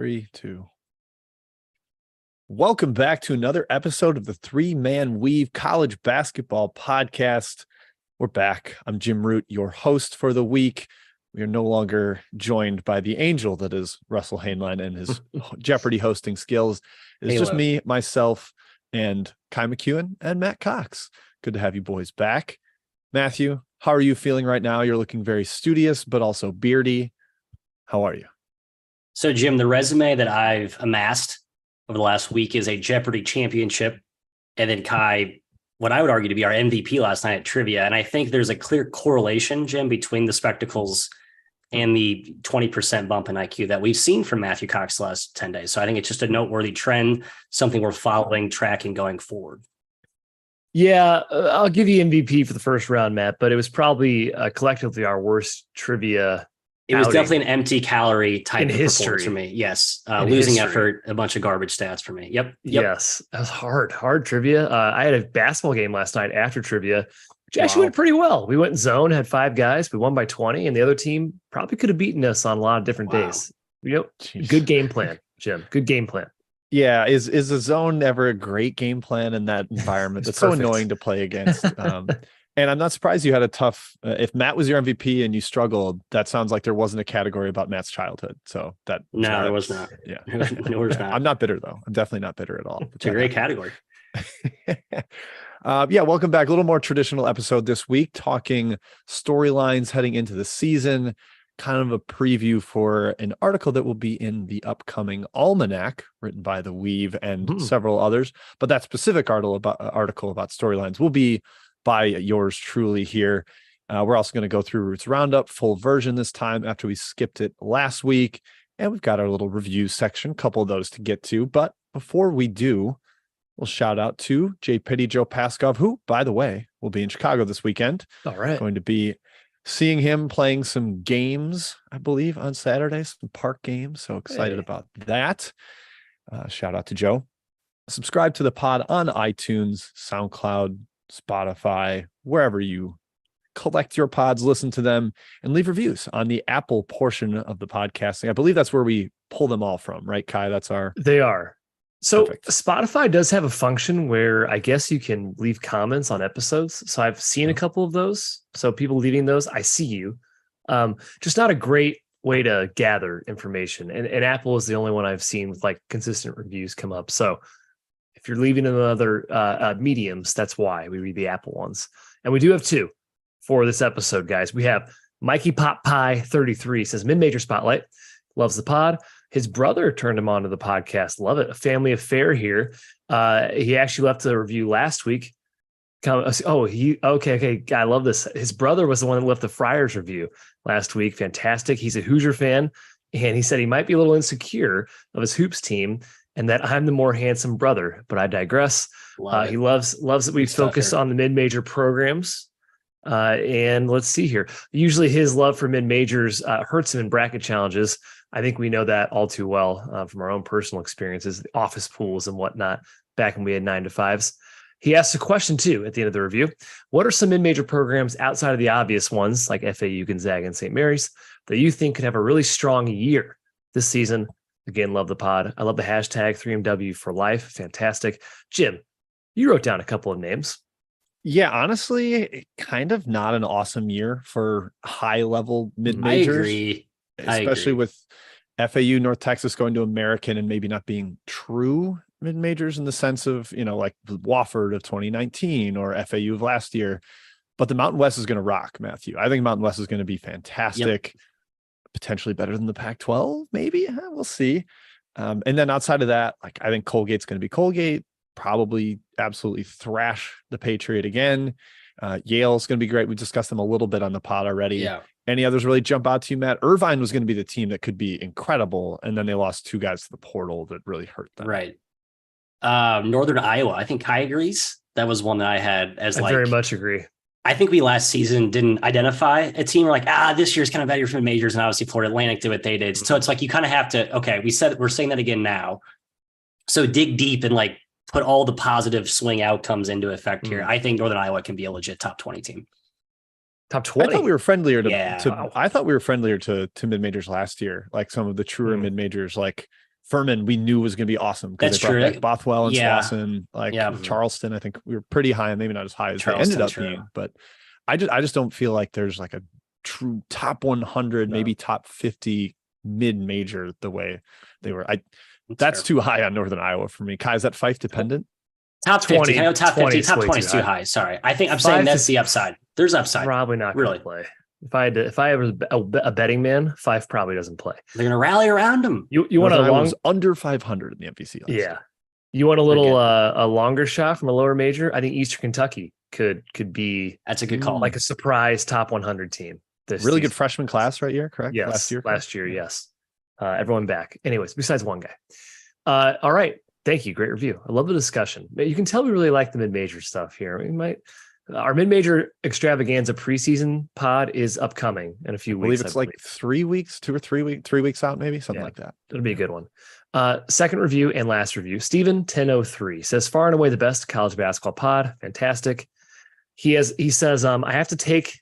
3, 2. Welcome back to another episode of the Three Man Weave College Basketball Podcast. We're back. I'm Jim Root, your host for the week. We are no longer joined by the angel that is Russell Hainline and his Jeopardy hosting skills. It's just me, myself, and Kai McEwen and Matt Cox. Good to have you boys back. Matthew, how are you feeling right now? You're looking very studious, but also beardy. How are you? So, Jim, the resume that I've amassed over the last week is a Jeopardy championship. And then Kai, what I would argue to be our MVP last night at trivia. And I think there's a clear correlation, Jim, between the spectacles and the 20% bump in IQ that we've seen from Matthew Cox the last 10 days. So I think it's just a noteworthy trend, something we're following, tracking going forward. Yeah, I'll give you MVP for the first round, Matt, but it was probably collectively our worst trivia. It was definitely an empty calorie type of history performance for me. Yes. Losing effort, a bunch of garbage stats for me. Yep. Yes. That was hard trivia. I had a basketball game last night after trivia, which actually went pretty well. We went in zone, had 5 guys. We won by 20, and the other team probably could have beaten us on a lot of different days. Good game plan, Jim. Good game plan. Yeah. Is a zone ever a great game plan in that environment? It's so annoying to play against. And I'm not surprised you had a tough, if Matt was your MVP and you struggled, that sounds like there wasn't a category about Matt's childhood. So there was not. Yeah. No, there's not. I'm not bitter though. I'm definitely not bitter at all. It's a great category. Welcome back. A little more traditional episode this week, talking storylines heading into the season, kind of a preview for an article that will be in the upcoming Almanac written by the Weave and several others. But that specific article about storylines will be by yours truly here. We're also going to go through Roots Roundup, full version this time after we skipped it last week. And we've got our little review section, a couple of those to get to. But before we do, we'll shout out to Jay Pitty, Joe Paskov, who, by the way, will be in Chicago this weekend. All right. Going to be seeing him playing some games, I believe, on Saturday, some park games. So excited about that. Shout out to Joe. Subscribe to the pod on iTunes, SoundCloud, Spotify, wherever you collect your pods, listen to them, and leave reviews on the Apple portion of the podcasting. I believe that's where we pull them all from, right, Kai? They are. So Perfect. Spotify does have a function where I guess you can leave comments on episodes. So I've seen a couple of those. So people leaving those, I see you. Just not a great way to gather information. And Apple is the only one I've seen with like consistent reviews come up. So if you're leaving in other mediums, that's why we read the Apple ones. And we do have 2 for this episode, guys. We have Mikey Pop Pie 33 says mid-major spotlight, loves the pod. His brother turned him on to the podcast. Love it. A family affair here. He actually left a review last week. Okay. I love this. His brother was the one that left the Friars review last week. Fantastic. He's a Hoosier fan. And he said he might be a little insecure of his hoops team and that I'm the more handsome brother, but I digress. He loves that we focus on the mid-major programs. And let's see here. Usually his love for mid-majors hurts him in bracket challenges. I think we know that all too well from our own personal experiences, the office pools and whatnot, back when we had 9 to 5s. He asked a question too at the end of the review. What are some mid-major programs outside of the obvious ones like FAU, Gonzaga, and St. Mary's that you think could have a really strong year this season? Again, love the pod. I love the hashtag 3MW for life. Fantastic. Jim, you wrote down a couple of names. Yeah, honestly, kind of not an awesome year for high-level mid-majors. I agree. Especially with FAU, North Texas going to American and maybe not being true mid-majors in the sense of, like Wofford of 2019 or FAU of last year. But the Mountain West is going to rock, Matthew. I think Mountain West is going to be fantastic, potentially better than the Pac-12, maybe. We'll see. And then outside of that, I think Colgate's going to be Colgate, probably absolutely thrash the Patriot again. Yale's going to be great. We discussed them a little bit on the pod already. Yeah. Any others really jump out to you, Matt? Irvine was going to be the team that could be incredible, and then they lost 2 guys to the portal that really hurt them. Right. Northern Iowa. I think Kai agrees. That was one that I had as I very much agree. I think we last season didn't identify a team. We're like, this year's kind of better for the majors, and obviously Florida Atlantic did what they did. So it's like you kind of have to. Okay, we're saying that again now. So dig deep and put all the positive swing outcomes into effect here. I think Northern Iowa can be a legit top 20 team. Top 20. I thought we were friendlier to mid majors last year, like some of the truer mid majors, like Furman we knew was going to be awesome because That's they brought true. back Bothwell and Yeah. Slauson. Like Yeah. Charleston, I think we were pretty high, and maybe not as high as they ended Charleston, up true. being. But I just don't feel like there's like a true top 100, No. maybe top 50 mid-major the way they were. fair. That's too high on Northern Iowa for me. Kai, is that Fife dependent? Top 50. 20 I know top 20 50. is Top way 20 is too too high. high. Sorry. I think I'm 5 saying to that's the upside. There's upside. Probably not going Really. to play. If I was a betting man, 5 probably doesn't play. They're going to rally around him. You want a Northern Iowa long was under 500 in the MVC. last yeah. year. You want a little Again. a longer shot from a lower major? I think Eastern Kentucky could be That's a good call. like a surprise top 100 team. This Really good season. freshman class right here, correct? Yes, last year, Yeah. yes. Everyone back. Anyways, besides one guy. All right. Thank you. Great review. I love the discussion. You can tell we really like the mid-major stuff here. We might our mid-major extravaganza preseason pod is upcoming in a few I weeks. believe it's like 3 weeks, 3 weeks out, maybe something Yeah. like that. It'll be a good one. Second review and last review. Steven 1003 says far and away the best college basketball pod. Fantastic. He says, I have to take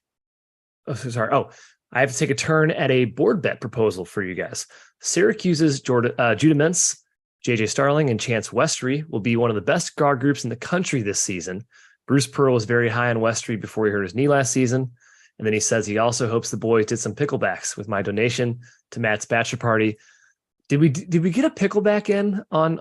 a turn at a board bet proposal for you guys. Syracuse's Judah Mintz, JJ Starling, and Chance Westry will be one of the best guard groups in the country this season. Bruce Pearl was very high on Westry before he hurt his knee last season. And then he says he also hopes the boys did some picklebacks with my donation to Matt's bachelor party. Did we get a pickleback in on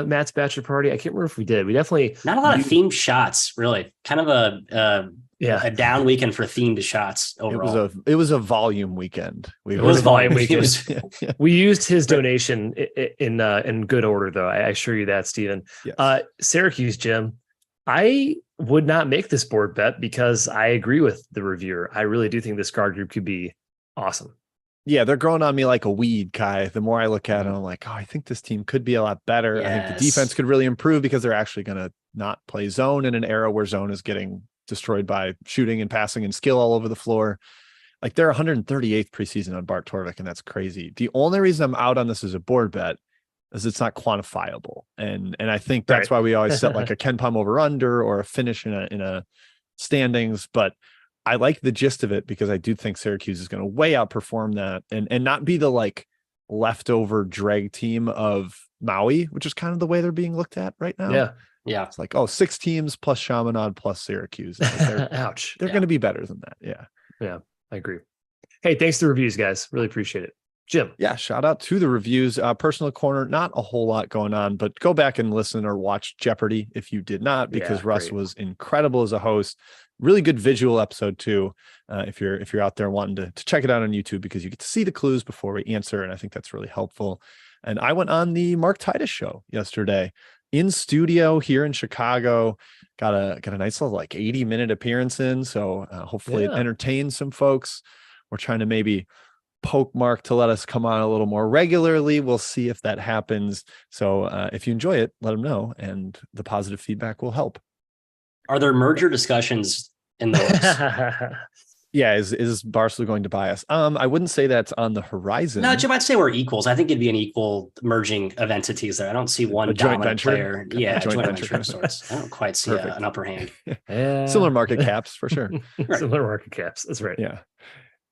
Matt's bachelor party? I can't remember if we did. We definitely Not a lot of themed shots, really. Kind of a down weekend for themed shots overall. It was a volume weekend. It was a volume It weekend. was- We used his donation in good order, though. I assure you that, Stephen. Yes. Syracuse, Jim. I would not make this board bet because I agree with the reviewer. I really do think this guard group could be awesome. Yeah, they're growing on me like a weed, Kai. The more I look at it, I'm like, I think this team could be a lot better. I think the Yes. defense could really improve because they're actually going to not play zone in an era where zone is getting destroyed by shooting and passing and skill all over the floor. Like they're 138th preseason on Bart Torvik, and that's crazy. The only reason I'm out on this as a board bet is it's not quantifiable. And I think that's why we always set like a Ken Pom over under or a finish in a standings. But I like the gist of it because I do think Syracuse is going to way outperform that and not be the like leftover drag team of Maui, which is kind of the way they're being looked at right now. Yeah. Yeah. It's like, 6 teams plus Chaminade plus Syracuse. They're Ouch. going to be better than that. Yeah. I agree. Hey, thanks to the reviews, guys. Really appreciate it. Jim. Yeah. Shout out to the reviews. Personal corner, not a whole lot going on, but go back and listen or watch Jeopardy if you did not, because Yeah, Russ great. was incredible as a host. Really good visual episode too. If you're out there wanting to check it out on YouTube, because you get to see the clues before we answer. And I think that's really helpful. And I went on the Mark Titus show yesterday in studio here in Chicago. Got a nice little like 80-minute appearance in. So hopefully it entertains some folks. We're trying to maybe poke Mark to let us come on a little more regularly. We'll see if that happens. So if you enjoy it, let him know, and the positive feedback will help. Are there merger discussions in the works? Yeah, is Barstool going to buy us? I wouldn't say that's on the horizon. No, Jim, I'd say we're equals. I think it'd be an equal merging of entities there. I don't see one A joint dominant venture? player. Yeah, A a joint joint venture. venture of sorts. I don't quite see Perfect. an upper hand. Yeah. Similar market caps for sure. Similar market caps. That's right. Yeah.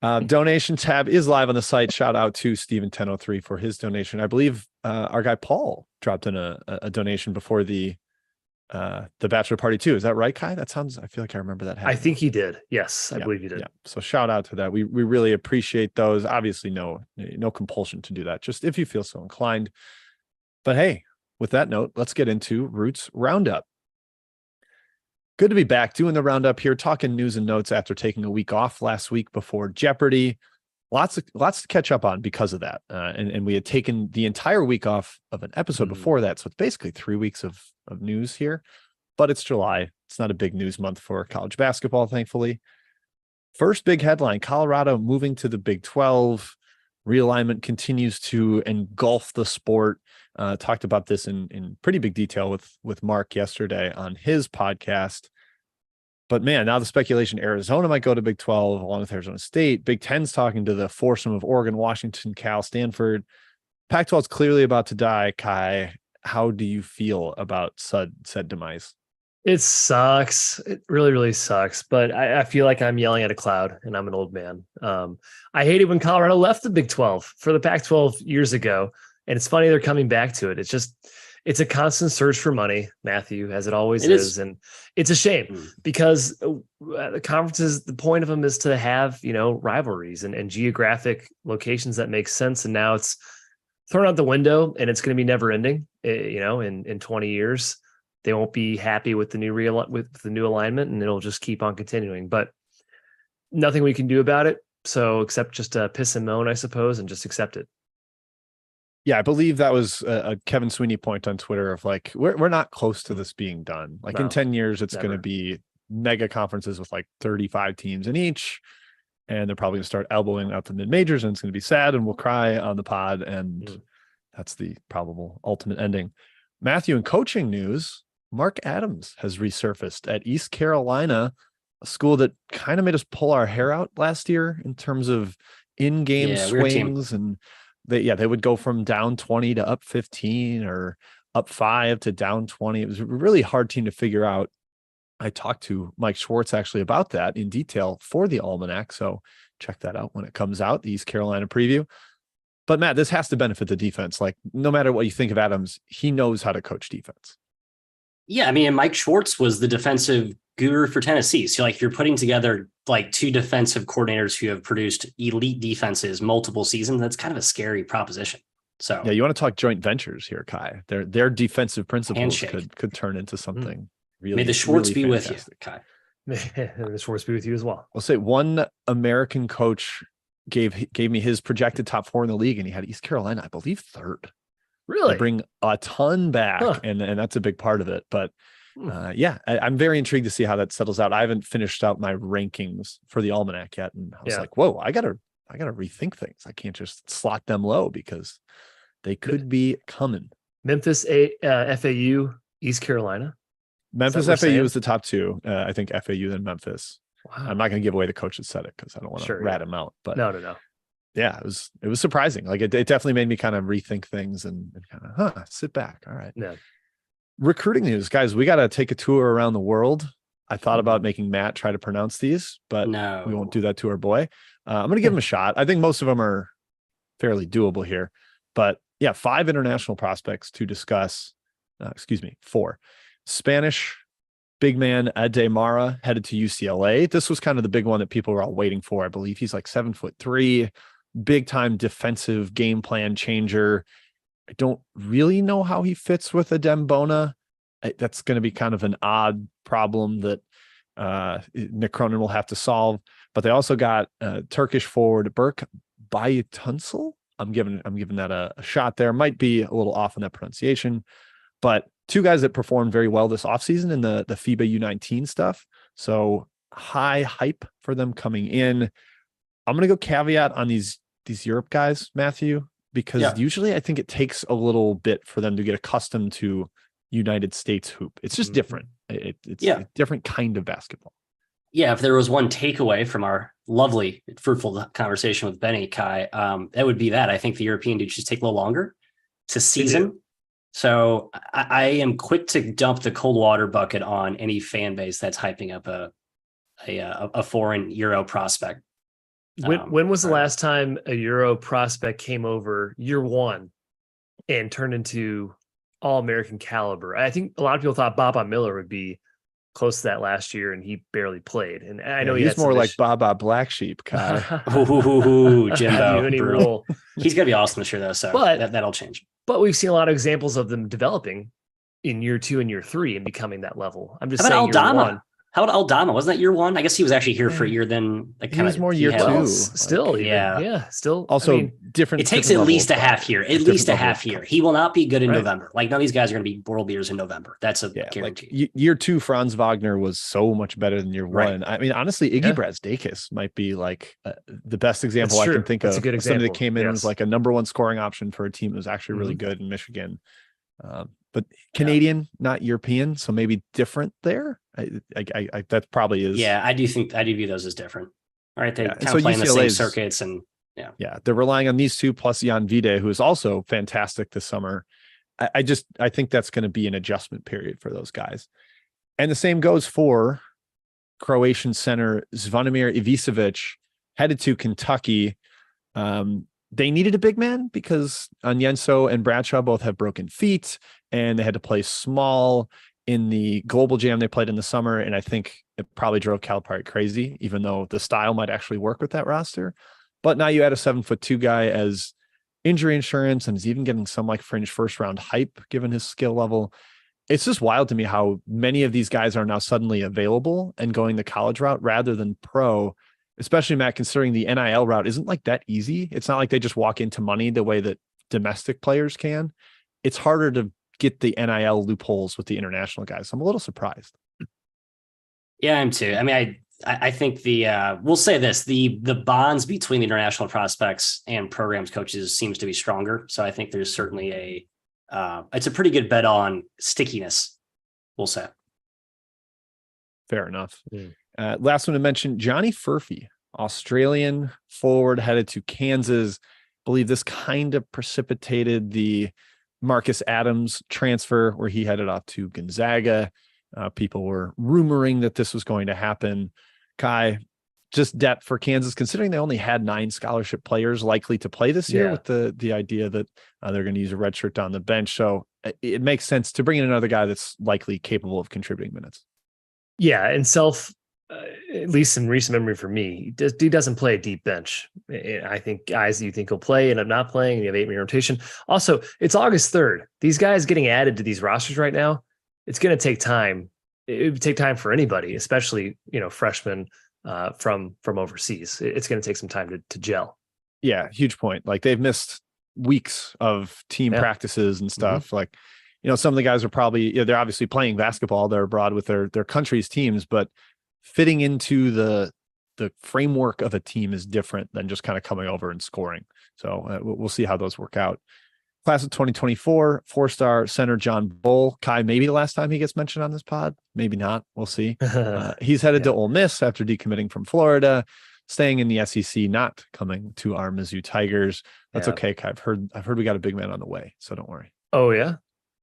Donation tab is live on the site. Shout out to Steven 1003 for his donation. I believe our guy Paul dropped in a donation before the bachelor party too. Is that right, Kai? I feel like I remember that happening. I think he did. Yes, I believe he did. Yeah. So shout out to that. We really appreciate those. Obviously, no compulsion to do that, just if you feel so inclined. But hey, with that note, let's get into Roots Roundup. Good to be back doing the roundup here, talking news and notes after taking a week off last week before Jeopardy. Lots to catch up on because of that. And we had taken the entire week off of an episode before that. So it's basically 3 weeks of news here, but it's July. It's not a big news month for college basketball, thankfully. First big headline, Colorado moving to the Big 12. Realignment continues to engulf the sport. Talked about this in pretty big detail with Mark yesterday on his podcast. But man, now the speculation, Arizona might go to Big 12 along with Arizona State. Big 10's talking to the foursome of Oregon, Washington, Cal, Stanford. Pac-12 is clearly about to die. Kai, how do you feel about said demise? It sucks. It really, really sucks. But I feel like I'm yelling at a cloud and I'm an old man. I hated when Colorado left the Big 12 for the Pac-12 years ago. And it's funny they're coming back to it. It's a constant search for money, Matthew, as it always is. And it's a shame because the conferences, the point of them is to have, rivalries and geographic locations that make sense. And now it's thrown out the window and it's going to be never ending. In 20 years, they won't be happy with the new alignment and it'll just keep on continuing, but nothing we can do about it. So except just piss and moan, I suppose, and just accept it. Yeah, I believe that was a Kevin Sweeney point on Twitter of like, we're not close to this being done. Like in 10 years, it's going to be mega conferences with like 35 teams in each. And they're probably going to start elbowing out the mid majors and it's going to be sad and we'll cry on the pod. And that's the probable ultimate ending. Matthew, in coaching news, Mark Adams has resurfaced at East Carolina, a school that kind of made us pull our hair out last year in terms of in-game swings. And they would go from down 20 to up 15 or up 5 to down 20. It was a really hard team to figure out. I talked to Mike Schwartz actually about that in detail for the Almanac. So check that out when it comes out, the East Carolina preview. But Matt, this has to benefit the defense. Like no matter what you think of Adams, he knows how to coach defense. Yeah. I mean, Mike Schwartz was the defensive guru for Tennessee. So like if you're putting together like two defensive coordinators who have produced elite defenses multiple seasons, that's kind of a scary proposition. So yeah, you want to talk joint ventures here, Kai. Their defensive principles handshake. could turn into something really. May the Schwartz really be fantastic. with you, Kai. May the Schwartz be with you as well. I'll say one American coach gave me his projected top 4 in the league, and he had East Carolina, I believe, 3rd. Really? They bring a ton back, and that's a big part of it. But I'm very intrigued to see how that settles out. I haven't finished out my rankings for the Almanac yet, and I was like, whoa, I gotta rethink things. I can't just slot them low because they could be coming. Memphis, FAU, East Carolina. Memphis FAU is the top 2. I think FAU then Memphis. Wow. I'm not going to give away the coach that said it because I don't want to rat him out. But no. Yeah, it was surprising. Like it definitely made me kind of rethink things and kind of sit back. All right. Yeah. Recruiting news, guys. We got to take a tour around the world. I thought about making Matt try to pronounce these, but we won't do that to our boy. I'm going to give him a shot. I think most of them are fairly doable here. But yeah, 5 international prospects to discuss. 4. Spanish big man Ade Mara headed to UCLA. This was kind of the big one that people were all waiting for. I believe he's like 7'3", big time defensive game plan changer. I don't really know how he fits with Adem Bona. That's going to be kind of an odd problem that Nick Cronin will have to solve. But they also got Turkish forward Berk Baytunsel. I'm giving that a shot there. Might be a little off on that pronunciation, but 2 guys that performed very well this offseason in the FIBA U19 stuff. So high hype for them coming in. I'm going to go caveat on these Europe guys, Matthew, because usually I think it takes a little bit for them to get accustomed to United States hoop. It's just different. It's a different kind of basketball. Yeah, if there was one takeaway from our lovely, fruitful conversation with Benny, Kai, that would be that. I think the European dudes just take a little longer to season. So I am quick to dump the cold water bucket on any fan base that's hyping up a foreign Euro prospect. When was the last time a Euro prospect came over year 1 and turned into all-American caliber? I think a lot of people thought Baba Miller would be close to that last year, and he barely played. And I know he's more like Baba Black Sheep, Kai. Jimbo. He's going to be awesome this year, though. So that'll change. But we've seen a lot of examples of them developing in year 2 and year 3 and becoming that level. I'm just saying Aldama? Year 1. How about Aldama? Wasn't that year 1? I guess he was actually here for a year. Then he was more year 2. Still, still. Also, different. It takes at least a half year. At least a half year. He will not be good in November. Like none of these guys are going to be world beaters in November. That's a guarantee. Like year 2, Franz Wagner was so much better than year 1. I mean, honestly, Iggy Brazdakis might be like the best example I can think of. That's a good example. Somebody that came in as like a number 1 scoring option for a team that was actually really good in Michigan. But Canadian, not European, so maybe different there. I that probably is. Yeah, I do view those as different. All right, they kind of play in the same circuits, and they're relying on these 2 plus Jan Vide, who is also fantastic this summer. I think that's going to be an adjustment period for those guys, and the same goes for Croatian center Zvonimir Ivicevic, headed to Kentucky. they needed a big man because Onyenso and Bradshaw both have broken feet and they had to play small in the global jam they played in the summer. And I think it probably drove Calipari crazy, even though the style might actually work with that roster. But now you add a 7'2" guy as injury insurance, and he's even getting some like fringe first round hype given his skill level. It's just wild to me how many of these guys are now suddenly available and going the college route rather than pro, especially Matt, considering the NIL route isn't like that easy. It's not like they just walk into money the way that domestic players can. It's harder to get the NIL loopholes with the international guys. I'm a little surprised. Yeah, I am too. I mean, I think we'll say this, the bonds between the international prospects and programs coaches seems to be stronger. So I think there's certainly it's a pretty good bet on stickiness, we'll say. Fair enough. Last one to mention, Johnny Furphy, Australian forward, headed to Kansas. I believe this kind of precipitated the Marcus Adams transfer where he headed off to Gonzaga. People were rumoring that this was going to happen. Kai, just depth for Kansas, considering they only had 9 scholarship players likely to play this year, with the idea that they're going to use a red shirt on the bench. So it makes sense to bring in another guy that's likely capable of contributing minutes. Yeah, and at least in recent memory for me, he doesn't play a deep bench. I think guys that you think will play and I'm not playing, and you have 8-man rotation. Also, it's August 3rd. These guys getting added to these rosters right now, it's going to take time. It would take time for anybody, especially, freshmen from overseas. It's going to take some time to gel. Yeah, huge point. Like they've missed weeks of team practices and stuff. Mm-hmm. Like, some of the guys are probably, they're obviously playing basketball. They're abroad with their country's teams, but fitting into the framework of a team is different than just kind of coming over and scoring. So we'll see how those work out. Class of 2024, 4-star center John Bull. Kai, maybe the last time he gets mentioned on this pod, maybe not. We'll see. He's headed to Ole Miss after decommitting from Florida, staying in the SEC, not coming to our Mizzou Tigers. That's okay, Kai. I've heard we got a big man on the way, so don't worry. Oh yeah,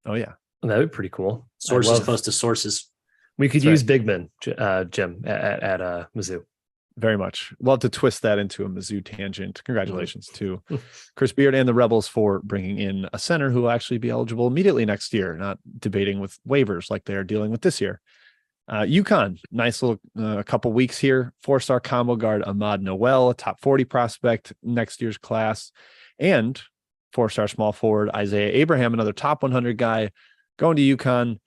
that would be pretty cool. Sources close to sources. We could use big men, Jim, at Mizzou. Very much. Love to twist that into a Mizzou tangent. Congratulations to Chris Beard and the Rebels for bringing in a center who will actually be eligible immediately next year, not debating with waivers like they are dealing with this year. UConn, nice little couple weeks here. 4-star combo guard Ahmad Noel, a top 40 prospect next year's class, and 4-star small forward Isaiah Abraham, another top 100 guy going to UConn.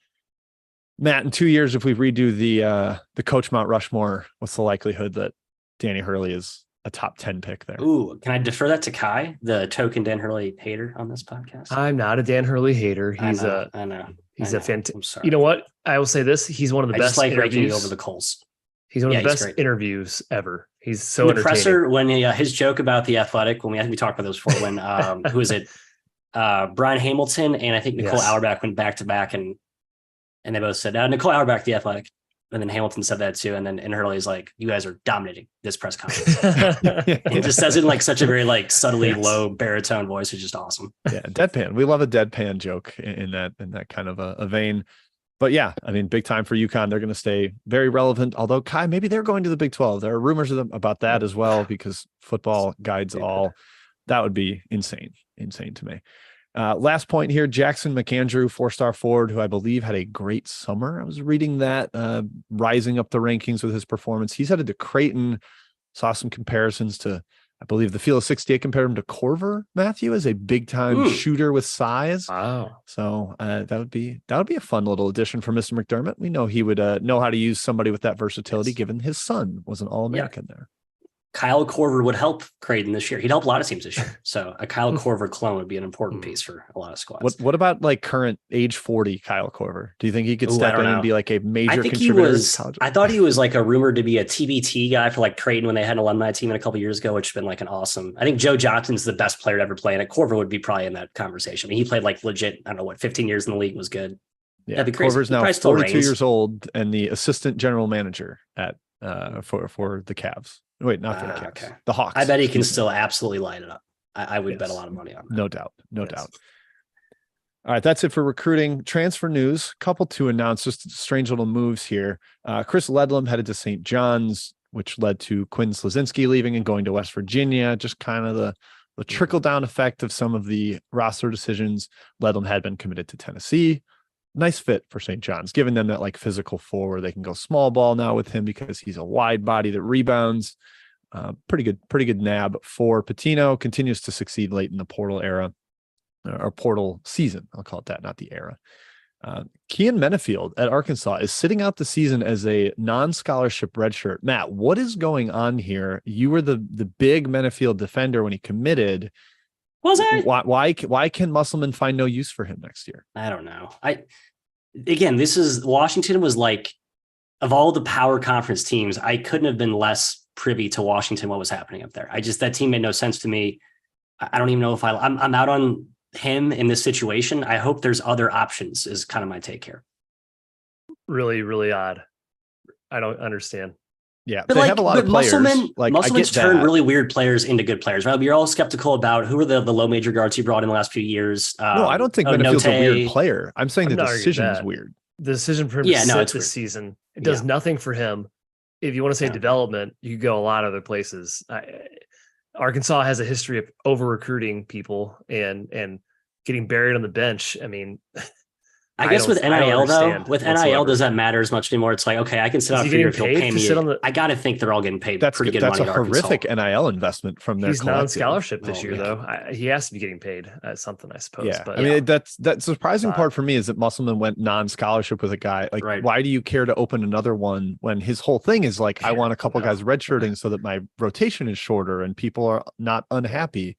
Matt, in 2 years, if we redo the Coach Mount Rushmore, what's the likelihood that Danny Hurley is a top 10 pick there? Ooh, can I defer that to Kai, the token Dan Hurley hater on this podcast? I'm not a Dan Hurley hater. He's I know. He's a fantastic. You know what? I will say this: he's one of the best. Just like raking interviews over the coals. He's one of the best interviews ever. He's so the presser when his joke about the Athletic when we talked about those before when who is it? Brian Hamilton and I think Nicole Auerbach went back to back and they both said Nicole Auerbach the Athletic. And then Hamilton said that too. And then Hurley's like, you guys are dominating this press conference. He just says it in like such a very like subtly low baritone voice. It's just awesome. Yeah. Deadpan. We love a deadpan joke in that kind of a vein. But yeah, I mean, big time for UConn. They're going to stay very relevant. Although Kai, maybe they're going to the Big 12. There are rumors about that as well, because football guides all. That would be insane to me. Last point here, Jackson McAndrew, 4-star forward, who I believe had a great summer. I was reading that, rising up the rankings with his performance. He's headed to Creighton. Saw some comparisons to, I believe, the Field of 68 compared him to Corver, Matthew, as a big-time shooter with size. Wow. So that would be a fun little addition for Mr. McDermott. We know he would know how to use somebody with that versatility, given his son was an All-American there. Kyle Korver would help Creighton this year. He'd help a lot of teams this year. So a Kyle Korver clone would be an important piece for a lot of squads. What about like current age 40 Kyle Korver? Do you think he could step in and be like a major contributor? I thought he was like a rumored to be a TBT guy for like Creighton when they had an alumni team a couple of years ago, which has been like an awesome. I think Joe Johnson's the best player to ever play, and Korver would be probably in that conversation. I mean, he played like legit, I don't know what, 15 years in the league was good. Yeah, that'd be crazy. Korver's now 42 years old and the assistant general manager at for the Cavs. Wait, not for the Cavs. Okay. The Hawks. I bet he can still absolutely light it up. I would bet a lot of money on that. No doubt. All right, that's it for recruiting. Transfer news, couple to announce, just strange little moves here. Chris Ledlam headed to St. John's, which led to Quinn Slazinski leaving and going to West Virginia. Just kind of the the trickle down effect of some of the roster decisions. Ledlum had been committed to Tennessee. Nice fit for St. John's, giving them that like physical forward. They can go small ball now with him because he's a wide body that rebounds. Pretty good nab for Pitino. Continues to succeed late in the portal era or portal season. I'll call it that, not the era. Kean Menefield at Arkansas is sitting out the season as a non-scholarship redshirt. Matt, what is going on here? You were the big Menefield defender when he committed. Was I? Why can Musselman find no use for him next year? I don't know. This is Washington was like, of all the power conference teams, I couldn't have been less privy to Washington, what was happening up there. That team made no sense to me. I don't even know if I'm out on him in this situation. I hope there's other options is kind of my take here. Really, really odd. I don't understand. Yeah, but they have a lot of players. Musselman's turned really weird players into good players. Right? You're all skeptical about who are the low major guards he brought in the last few years. No, I don't think Menefield's a weird player. I'm saying the decision is weird. The decision for him to sit this season, it does nothing for him. If you want to say development, you could go a lot of other places. Arkansas has a history of over recruiting people and getting buried on the bench. I mean, I guess with NIL though, with NIL, does that matter as much anymore? It's like, okay, I can sit out for you if you'll pay me. I got to think they're all getting paid pretty good money. That's a horrific NIL investment from their. He's non-scholarship this year though. He has to be getting paid something, I suppose. Yeah, but I mean that's surprising part for me is that Musselman went non-scholarship with a guy. Like, why do you care to open another one when his whole thing is like, I want a couple guys redshirting so that my rotation is shorter and people are not unhappy.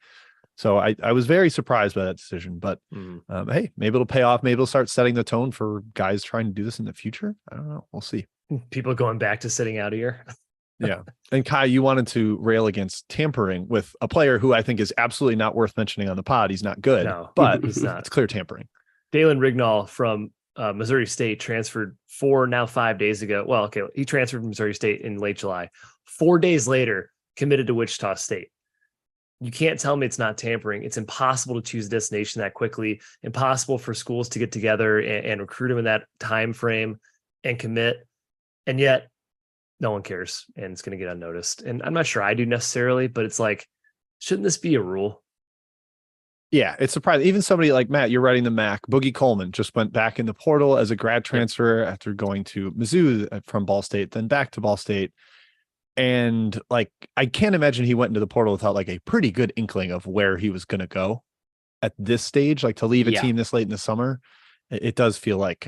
So I was very surprised by that decision, but hey, maybe it'll pay off. Maybe it'll start setting the tone for guys trying to do this in the future. I don't know. We'll see. People going back to sitting out here. Yeah. And Kai, you wanted to rail against tampering with a player who I think is absolutely not worth mentioning on the pod. He's not good, but he's not. It's clear tampering. Dalen Rignall from Missouri State transferred 5 days ago. Well, okay, he transferred from Missouri State in late July. 4 days later, committed to Wichita State. You can't tell me it's not tampering. It's impossible to choose a destination that quickly, impossible for schools to get together and recruit him in that time frame and commit. And yet no one cares and it's going to get unnoticed. And I'm not sure I do necessarily, but it's like, shouldn't this be a rule? Yeah, it's surprising. Even somebody like Matt, you're writing the MAC. Boogie Coleman just went back in the portal as a grad transfer after going to Mizzou from Ball State, then back to Ball State. And like, I can't imagine he went into the portal without like a pretty good inkling of where he was going to go at this stage, like to leave a team this late in the summer. It does feel like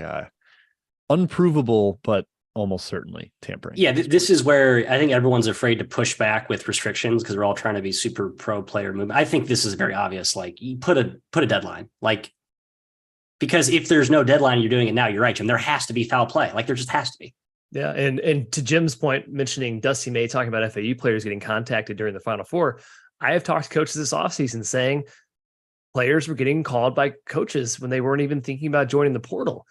unprovable, but almost certainly tampering. Yeah. This is where I think everyone's afraid to push back with restrictions because we're all trying to be super pro player movement. I think this is very obvious. Like you put a deadline, like, because if there's no deadline, you're doing it now. You're right, Jim. There has to be foul play. Like there just has to be. Yeah, and to Jim's point, mentioning Dusty May talking about FAU players getting contacted during the Final Four, I have talked to coaches this offseason saying players were getting called by coaches when they weren't even thinking about joining the portal,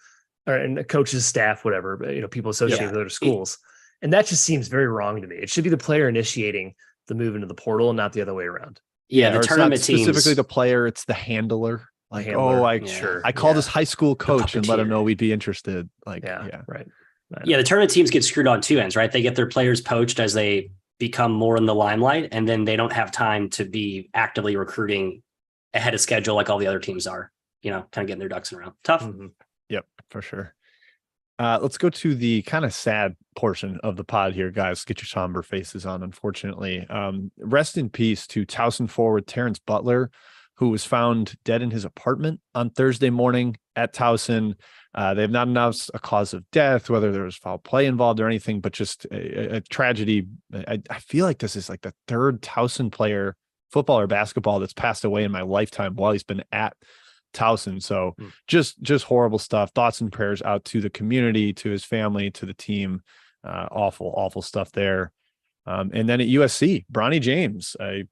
and the coaches, staff, whatever, people associated with other schools. And that just seems very wrong to me. It should be the player initiating the move into the portal and not the other way around. Yeah, the tournament teams. Specifically the player, it's the handler. Like, I called his high school coach and let him know we'd be interested. Like, right. Yeah, the tournament teams get screwed on two ends, right? They get their players poached as they become more in the limelight, and then they don't have time to be actively recruiting ahead of schedule like all the other teams are, kind of getting their ducks in a row. Tough. Mm-hmm. Yep, for sure. Let's go to the kind of sad portion of the pod here, guys. Get your somber faces on, unfortunately. Rest in peace to Towson forward Terrence Butler, who was found dead in his apartment on Thursday morning at Towson. They have not announced a cause of death, whether there was foul play involved or anything, but just a tragedy. I feel like this is like the third Towson player, football or basketball, that's passed away in my lifetime while he's been at Towson. So just horrible stuff. Thoughts and prayers out to the community, to his family, to the team. Awful stuff there. And then at USC, Bronny James, a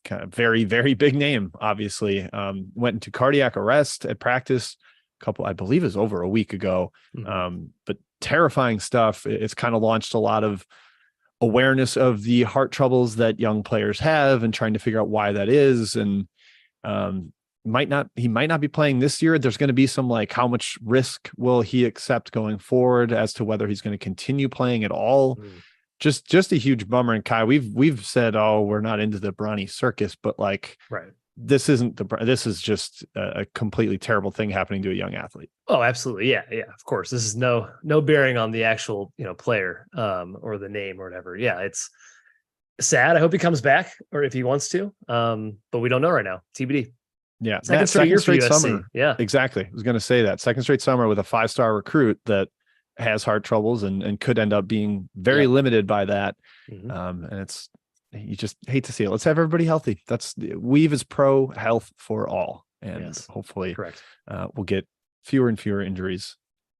kind of very, very big name, obviously, went into cardiac arrest at practice. I believe it was over a week ago. But terrifying stuff. It's kind of launched a lot of awareness of the heart troubles that young players have and trying to figure out why that is. And he might not be playing this year. There's going to be some like, how much risk will he accept going forward as to whether he's going to continue playing at all? just a huge bummer. And Kai, we've said, oh, we're not into the Bronny circus, but like, Right. this is just a completely terrible thing happening to a young athlete. Oh, absolutely. Yeah. Yeah. Of course. This is no bearing on the actual, player or the name or whatever. Yeah. It's sad. I hope he comes back or if he wants to. But we don't know right now. TBD. Yeah. Second Matt, straight year for straight USC. summer. Yeah. Exactly. I was going to say that second straight summer with a 5-star recruit that has heart troubles and could end up being very limited by that. Mhm. And you just hate to see it. Let's have everybody healthy. Weave is pro health for all. And hopefully Correct. we'll get fewer and fewer injuries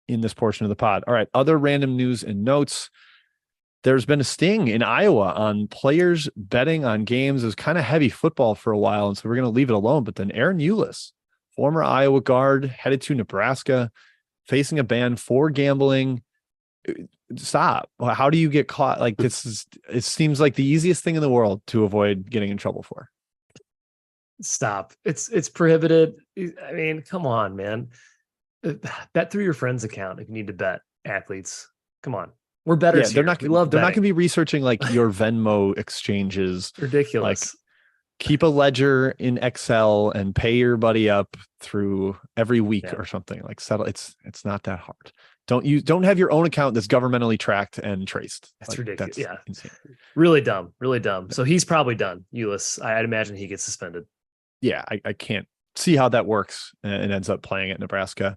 in this portion of the pod. All right. Other random news and notes. There's been a sting in Iowa on players betting on games. It was kind of heavy football for a while. And so we're going to leave it alone. But then Aaron Eulis, former Iowa guard, headed to Nebraska, facing a ban for gambling. Stop. How do you get caught? Like it seems like the easiest thing in the world to avoid getting in trouble for. Stop. It's prohibited. I mean, come on, man. Bet through your friend's account if you need to bet athletes. Come on. We're better. Yeah, they're not going to be researching like your Venmo exchanges. Ridiculous. Like, keep a ledger in Excel and pay your buddy up through every week or something. Like settle. It's not that hard. Don't have your own account that's governmentally tracked and traced. That's ridiculous. That's insane. Really dumb. Really dumb. So he's probably done. Eulis, I'd imagine he gets suspended. Yeah, I can't see how that works and ends up playing at Nebraska.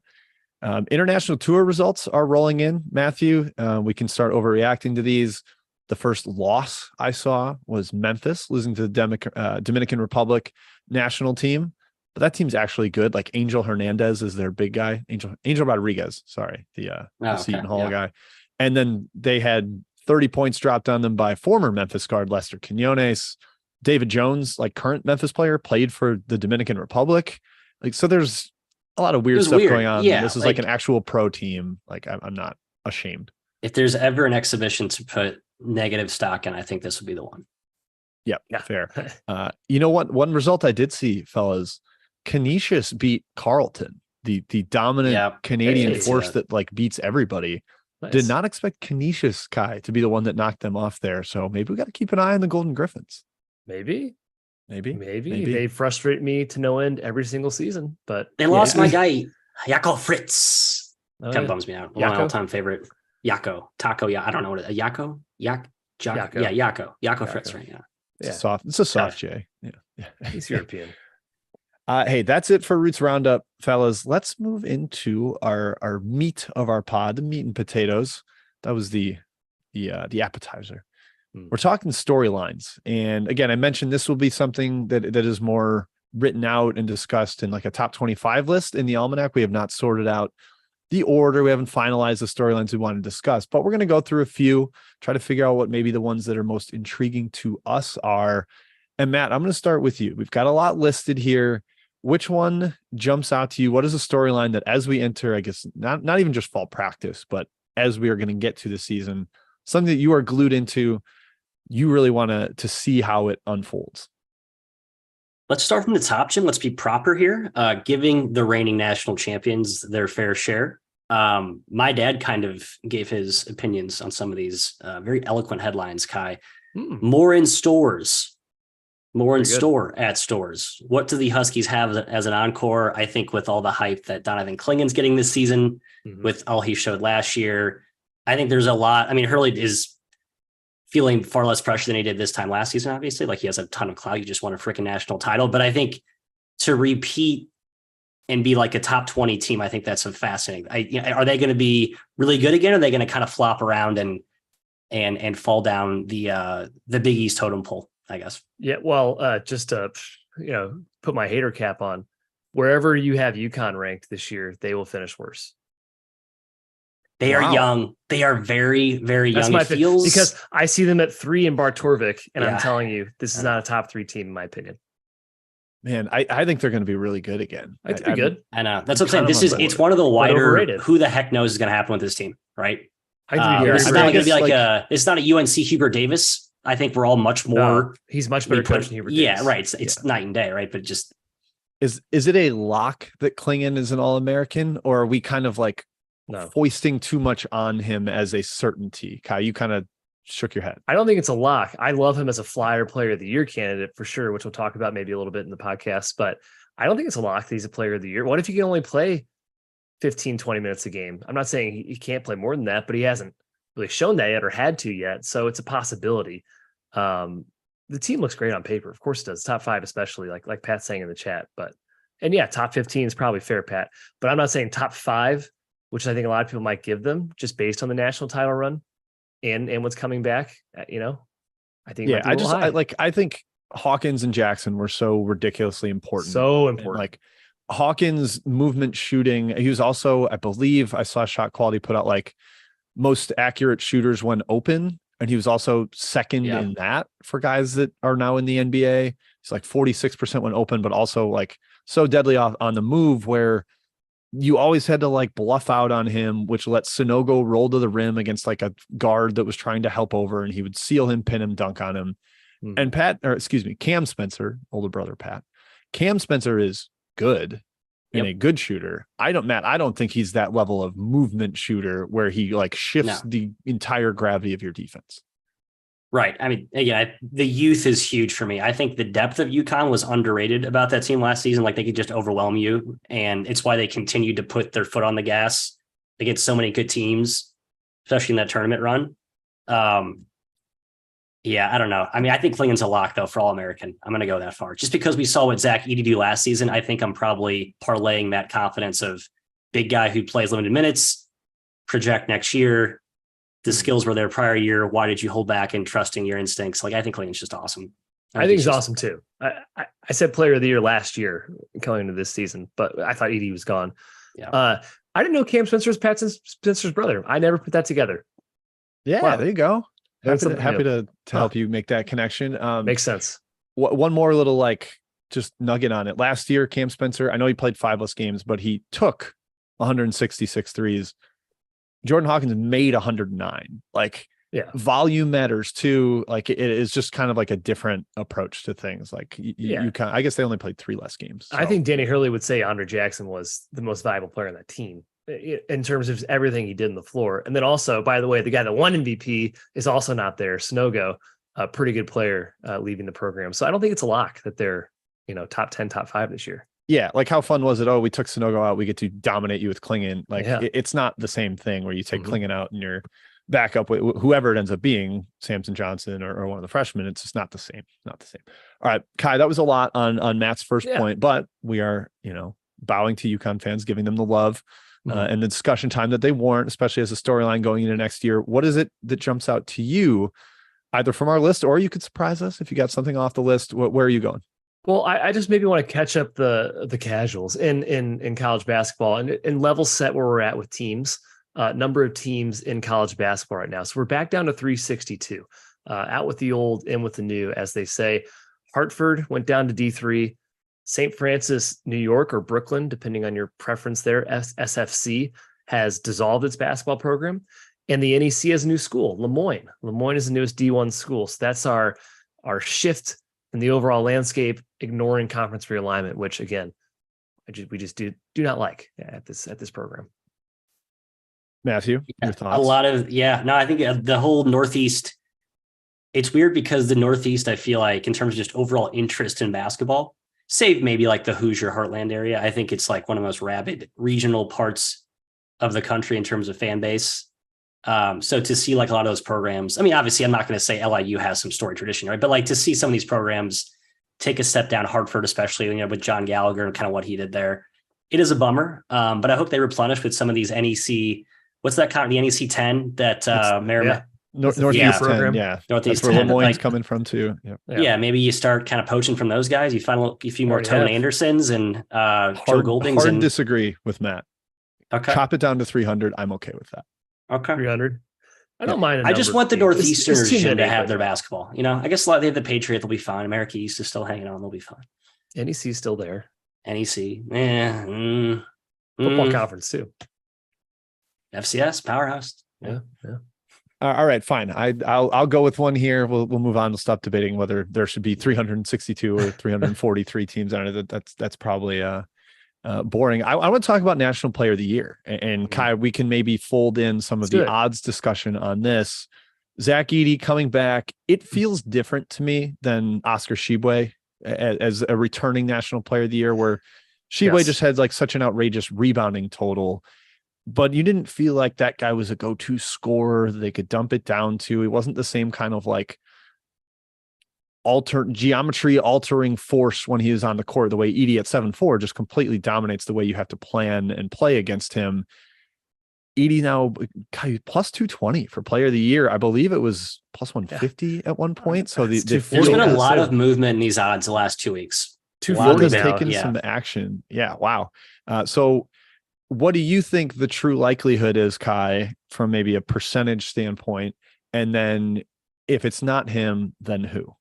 International tour results are rolling in, Matthew. We can start overreacting to these. The first loss I saw was Memphis losing to the Dominican Republic national team. But that team's actually good. Like Angel Hernandez is their big guy. Angel Rodriguez, sorry, the Seton Hall guy. And then they had 30 points dropped on them by former Memphis guard Lester Quinones. David Jones, like current Memphis player, played for the Dominican Republic. Like, so there's a lot of weird stuff going on. Yeah, this is like an actual pro team. Like I'm not ashamed. If there's ever an exhibition to put negative stock in, I think this would be the one. Yep, fair. You know what? One result I did see, fellas, Canisius beat Carleton, the dominant Canadian force that like beats everybody. Nice. Did not expect Canisius, Kai, to be the one that knocked them off there. So maybe we got to keep an eye on the Golden Griffins. Maybe they frustrate me to no end every single season, but they lost my guy Jaco Fritz. Kind of bums me out. One of my all-time favorite. Taco. Yeah, I don't know what it is. Jaco Fritz, right? Yeah. It's a soft J. Yeah. He's European. Hey, that's it for Roots Roundup, fellas. Let's move into our meat of our pod, the meat and potatoes. That was the appetizer. We're talking storylines. And again, I mentioned this will be something that is more written out and discussed in like a top 25 list in the Almanac. We have not sorted out the order. We haven't finalized the storylines we want to discuss, but we're going to go through a few, try to figure out what maybe the ones that are most intriguing to us are. And Matt, I'm going to start with you. We've got a lot listed here. Which one jumps out to you? What is a storyline that as we enter, I guess, not even just fall practice, but as we are going to get to the season, something that you are glued into, you really want to see how it unfolds? Let's start from the top, Jim. Let's be proper here, giving the reigning national champions their fair share. My dad kind of gave his opinions on some of these very eloquent headlines, Kai. More in stores. At stores. What do the Huskies have as an encore? I think with all the hype that Donovan Klingen's getting this season, with all he showed last year, I think there's a lot. I mean, Hurley is feeling far less pressure than he did this time last season, obviously. Like he has a ton of clout. You just won a freaking national title. But I think to repeat and be like a top 20 team, I think that's a fascinating. Are they going to be really good again? Or are they going to kind of flop around and fall down the Big East totem pole, I guess? Yeah, well, just to put my hater cap on, wherever you have UConn ranked this year, they will finish worse. They are young. They are very, very young. It feels because I see them at 3 in Bar Torvik, and I'm telling you, this is not a top 3 team in my opinion. Man, I think they're going to be really good again. I think they're good. I know. That's what I'm saying. It's one of the wider. Who the heck knows is going to happen with this team, right? It's not going to be like it's not a UNC Hubert Davis. I think we're all much more. No, he's much better coach than Hubert Davis. Yeah, right. It's night and day, right? But just is it a lock that Klingen is an All-American, or are we kind of like foisting too much on him as a certainty? Kai, you kind of shook your head. I don't think it's a lock. I love him as a Flyer Player of the Year candidate for sure, which we'll talk about maybe a little bit in the podcast. But I don't think it's a lock that he's a Player of the Year. What if you can only play 15, 20 minutes a game? I'm not saying he can't play more than that, but he hasn't really shown that yet or had to yet. So it's a possibility. The team looks great on paper. Of course it does. Top 5, especially like Pat's saying in the chat. And yeah, top 15 is probably fair, Pat. But I'm not saying top 5, which I think a lot of people might give them just based on the national title run and what's coming back. I think I think Hawkins and Jackson were so ridiculously important. So important. And like Hawkins' movement shooting. He was also, I believe, I saw Shot Quality put out like most accurate shooters when open. And he was also second in that for guys that are now in the NBA. He's like 46% when open, but also like so deadly off on the move where you always had to like bluff out on him, which let Sanogo roll to the rim against like a guard that was trying to help over, and he would seal him, pin him, dunk on him. And Cam Spencer, older brother Pat, Cam Spencer is good and a good shooter. I don't think he's that level of movement shooter where he like shifts the entire gravity of your defense. Right. I mean, again, the youth is huge for me. I think the depth of UConn was underrated about that team last season. Like they could just overwhelm you. And it's why they continued to put their foot on the gas against so many good teams, especially in that tournament run. Yeah, I don't know. I mean, I think Klingon's a lock, though, for All-American. I'm going to go that far. Just because we saw what Zach Edey do last season, I think I'm probably parlaying that confidence of big guy who plays limited minutes, project next year. The skills were there prior year. Why did you hold back and trusting your instincts? Like, I think Klingon's just awesome. I think he's awesome, too. I said player of the year last year coming into this season, but I thought Edey was gone. Yeah. I didn't know Cam Spencer was Pat Spencer's brother. I never put that together. Yeah, wow. There you go. Happy to help you make that connection. Makes sense. One more little like just nugget on it. Last year, Cam Spencer, I know he played 5 less games, but he took 166 threes. Jordan Hawkins made 109. Like, volume matters too. Like it is just kind of like a different approach to things. Like you kind of, I guess they only played 3 less games. So. I think Danny Hurley would say Andre Jackson was the most valuable player on that team in terms of everything he did on the floor. And then also, by the way, the guy that won MVP is also not there. Sanogo, a pretty good player leaving the program. So I don't think it's a lock that they're, top 10, top 5 this year. Yeah. Like how fun was it? Oh, we took Sanogo out. We get to dominate you with Klingon. Like it's not the same thing where you take Klingon out and you're back up with whoever it ends up being, Samson Johnson or one of the freshmen. It's just not the same. Not the same. All right, Kai, that was a lot on Matt's first point, but we are, bowing to UConn fans, giving them the love. And the discussion time that they warrant, especially as a storyline going into next year. What is it that jumps out to you, either from our list, or you could surprise us if you got something off the list? Where are you going? Well, I just maybe want to catch up the casuals in college basketball and level set where we're at with teams, number of teams in college basketball right now. So we're back down to 362, out with the old, in with the new, as they say. Hartford went down to D3. St. Francis, New York, or Brooklyn, depending on your preference there, SFC, has dissolved its basketball program. And the NEC has a new school, Lemoyne. Lemoyne is the newest D1 school. So that's our shift in the overall landscape, ignoring conference realignment, which, again, we just do not like at this program. Matthew, your thoughts? I think the whole Northeast, it's weird because the Northeast, I feel like, in terms of just overall interest in basketball, save maybe like the Hoosier Heartland area, I think it's like one of the most rabid regional parts of the country in terms of fan base. So to see like a lot of those programs, I mean, obviously I'm not going to say LIU has some storied tradition, right? But like to see some of these programs take a step down, Hartford, especially, with John Gallagher and kind of what he did there, it is a bummer. But I hope they replenish with some of these NEC, what's that kind of the NEC 10 that Merrimack, Northeast 10, Northeast that's where 10, Lemoyne's coming from too. Yeah, maybe you start kind of poaching from those guys. You find a few more Tone Andersons and Joe Goldings. Hard disagree with Matt. Okay, chop it down to 300. I'm okay with that. Okay, 300. I don't mind. I just want the Northeasterners to have their basketball. I guess they have the Patriot. They'll be fine. America East is still hanging on. They'll be fine. NEC is still there. NEC, football conference too. FCS powerhouse. Yeah. All right, fine. I'll go with one here. We'll move on. We'll stop debating whether there should be 362 or 343 teams on it. That's probably boring. I want to talk about National Player of the Year, and Kai, we can maybe fold in some of the odds discussion on this. Zach Edey coming back, it feels different to me than Oscar Tshiebwe as a returning National Player of the Year, where Tshiebwe just had like such an outrageous rebounding total, but you didn't feel like that guy was a go-to scorer that they could dump it down to. It wasn't the same kind of like geometry altering force when he was on the court, the way Edey at 7'4" just completely dominates the way you have to plan and play against him. Edey now plus 220 for player of the year. I believe it was plus 150 at one point. So there's been a lot of movement in these odds the last 2 weeks. 240 has now. taken some action. Yeah. Wow. So what do you think the true likelihood is, Kai, from maybe a percentage standpoint? And then if it's not him, then who?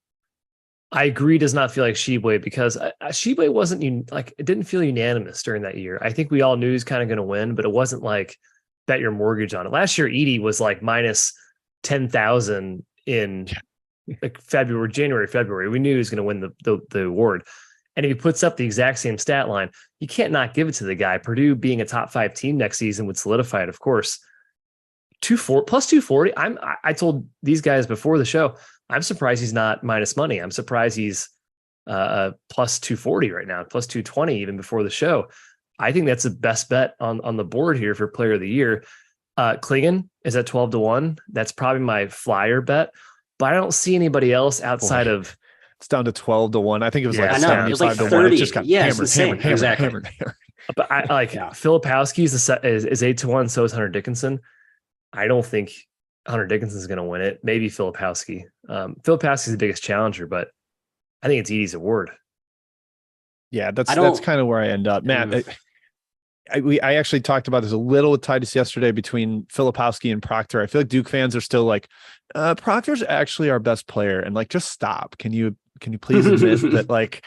I agree. Does not feel like Tshiebwe, because Tshiebwe wasn't it didn't feel unanimous during that year. I think we all knew he was kind of going to win, but it wasn't like bet your mortgage on it. Last year, Edey was like minus 10,000 in like January, February. We knew he was going to win the award. And if he puts up the exact same stat line, you can't not give it to the guy. Purdue being a top 5 team next season would solidify it, of course. Plus 240. I told these guys before the show, I'm surprised he's not minus money. I'm surprised he's plus 240 right now, plus 220 even before the show. I think that's the best bet on the board here for player of the year. Clingan is at 12-1. That's probably my flyer bet, but I don't see anybody else outside of. It's down to 12-1. I think it was like 75-1. It just got hammered. Hammered. But I like Filipowski is 8-1. So is Hunter Dickinson. I don't think Hunter Dickinson is going to win it. Maybe Filipowski. Filipowski is the biggest challenger, but I think it's Edey's award. Yeah, that's kind of where I end up, Matt. I actually talked about this a little with Titus yesterday between Filipowski and Proctor. I feel like Duke fans are still like, Proctor's actually our best player, and like, just stop. Can you please admit that like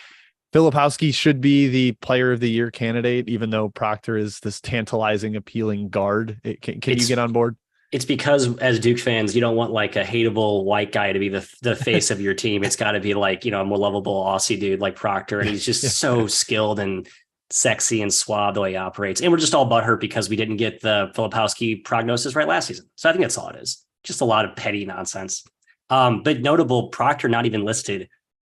Filipowski should be the player of the year candidate, even though Proctor is this tantalizing, appealing guard? Can you get on board? It's because as Duke fans, you don't want like a hateable white guy to be the face of your team. It's got to be like, a more lovable Aussie dude like Proctor. And he's just so skilled and sexy and suave the way he operates. And we're just all butthurt because we didn't get the Filipowski prognosis right last season. So I think that's all it is. Just a lot of petty nonsense. But notable, Proctor not even listed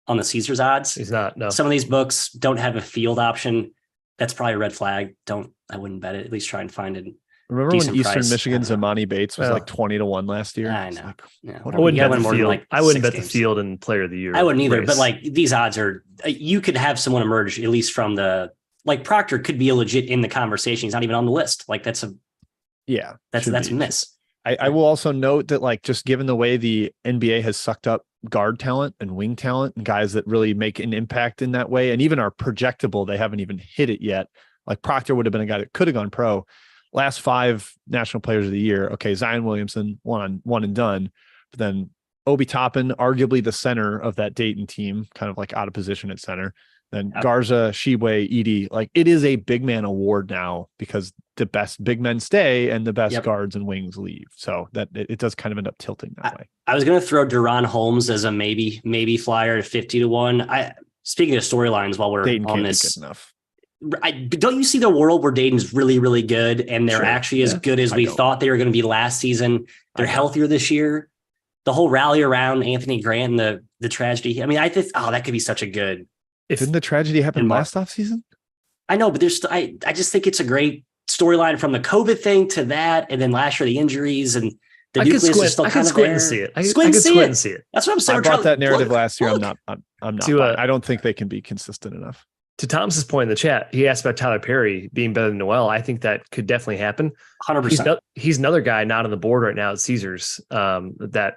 on the Caesars odds. He's not. No. Some of these books don't have a field option. That's probably a red flag. I wouldn't bet it. At least try and find it. Remember when Eastern Michigan's Imani Bates was like 20-1 last year? I know. I wouldn't bet the field and player of the year. I wouldn't either. But like these odds are, you could have someone emerge at least from like Proctor could be a legit in the conversation. He's not even on the list. Like that's a miss. I will also note that like just given the way the NBA has sucked up guard talent and wing talent and guys that really make an impact in that way, and even are projectable, they haven't even hit it yet. Like Proctor would have been a guy that could have gone pro. Last 5 national players of the year. Okay. Zion Williamson, one and done, but then Obi Toppin, arguably the center of that Dayton team, kind of like out of position at center. Then Garza, Tshiebwe, Edey, like it is a big man award now because the best big men stay and the best guards and wings leave. So that it does kind of end up tilting that way. I was going to throw Deron Holmes as a maybe flyer at 50-1. Speaking of storylines while we're Dayton on this, enough. Don't you see the world where Dayton's really, really good and they're actually as good as we thought they were going to be last season? They're healthier this year. The whole rally around Anthony Grant and the tragedy. I mean, I think, that could be such a good. Didn't the tragedy happen last offseason? I know, but I just think it's a great storyline from the COVID thing to that. And then last year, the injuries and the nucleus is still kind of there. And see it. I could squint and see it. That's what I'm saying. I brought that narrative last year. I'm not. I don't think they can be consistent enough. To Thomas's point in the chat, he asked about Tyler Perry being better than Noel. I think that could definitely happen. 100%. He's another guy not on the board right now at Caesars that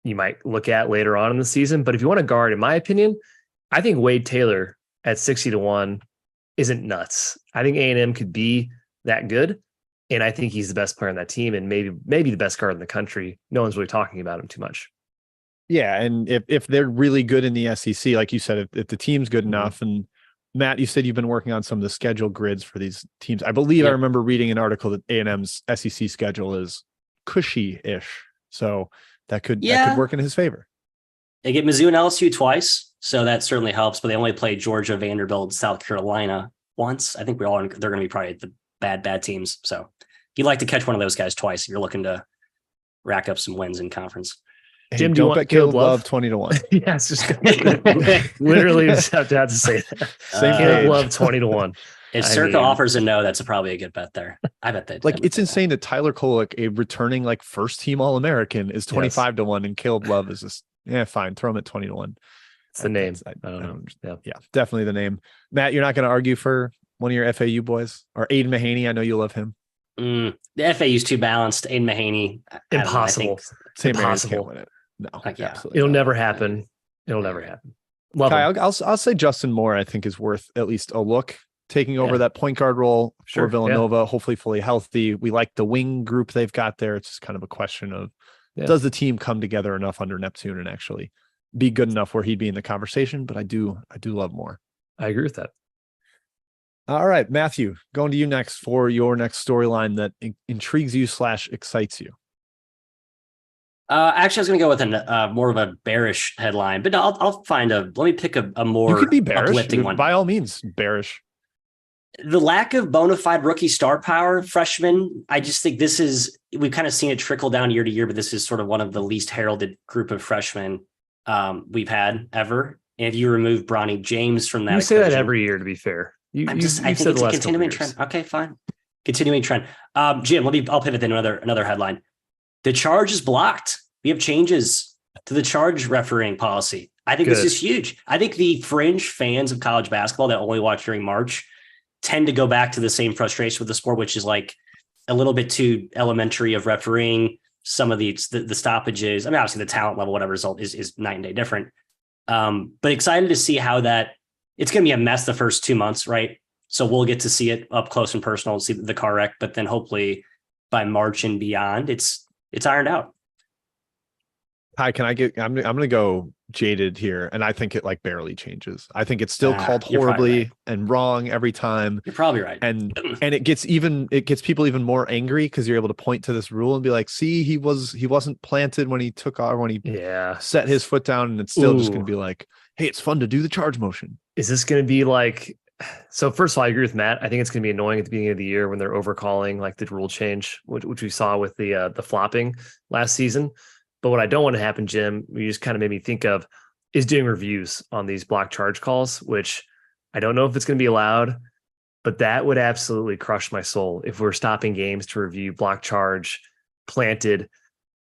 you might look at later on in the season. But if you want to guard, in my opinion, I think Wade Taylor at 60-1 isn't nuts. I think A&M could be that good. And I think he's the best player on that team and maybe the best guard in the country. No one's really talking about him too much. Yeah. And if they're really good in the SEC, like you said, if the team's good enough, and Matt, you said you've been working on some of the schedule grids for these teams. I believe I remember reading an article that A&M's SEC schedule is cushy-ish. So that could work in his favor. They get Mizzou and LSU twice, so that certainly helps, but they only played Georgia, Vanderbilt, South Carolina once. I think they're going to be probably the bad teams. So you'd like to catch one of those guys twice if you're looking to rack up some wins in conference. Hey, Jim, do you don't want bet Caleb Caleb Love Love? 20-1. Yeah, it's just literally just have to say that. Same Caleb page. Love 20-1. If I Circa mean- offers a no, that's probably a good bet there. I bet they Like, it's insane that Tyler Kolek, a returning like first team All-American, is 25-1, and Caleb Love is just fine. Throw him at 20-1. It's the name. I I don't know. Yeah, definitely the name. Matt, you're not going to argue for one of your FAU boys or Aiden Mahaney. I know you love him. The FAU's too balanced. Aiden Mahaney. Impossible. Same Mariners Impossible. can't win it. No, Yeah. absolutely. It'll not. never happen. It'll never happen. Love Kai, him. I'll say Justin Moore, I think, is worth at least a look, taking over Yeah. that point guard role for Sure, Villanova, hopefully fully healthy. We like the wing group they've got there. It's just kind of a question of does the team come together enough under Neptune and actually be good enough where he'd be in the conversation? But I do love Moore. I agree with that. All right, Matthew, going to you next for your next storyline that intrigues you / excites you. Actually, I was going to go with a more of a bearish headline, but no, I'll find let me pick a more You could be bearish, uplifting one. by all means, bearish. The lack of bona fide rookie star power freshmen, I just think we've kind of seen it trickle down year to year, but this is sort of one of the least heralded group of freshmen we've had ever. And if you remove Bronny James from that, You say that every year, to be fair. I I think it's a continuing trend. Okay, fine. Continuing trend. Jim, I'll pivot to another headline. The charge is blocked. We have changes to the charge refereeing policy. I think this is huge. I think the fringe fans of college basketball that only watch during March tend to go back to the same frustration with the sport, which is like a little bit too elementary of refereeing. Some of the stoppages. I mean, obviously the talent level, whatever result is night and day different. But excited to see how it's going to be a mess the first 2 months, right? So we'll get to see it up close and personal and see the car wreck, but then hopefully by March and beyond, it's ironed out. Hi, I'm going to go jaded here, and I think it like barely changes. I think it's still called horribly and wrong every time. You're probably right. And it gets people even more angry because you're able to point to this rule and be like, see, he wasn't planted when he took off, when he set his foot down, and it's still just going to be like, hey, it's fun to do the charge motion. Is this going to be like, so first of all, I agree with Matt. I think it's going to be annoying at the beginning of the year when they're overcalling like the rule change, which we saw with the flopping last season. But what I don't want to happen, Jim, you just kind of made me think of, is doing reviews on these block charge calls, which I don't know if it's going to be allowed, but that would absolutely crush my soul if we're stopping games to review block charge, planted,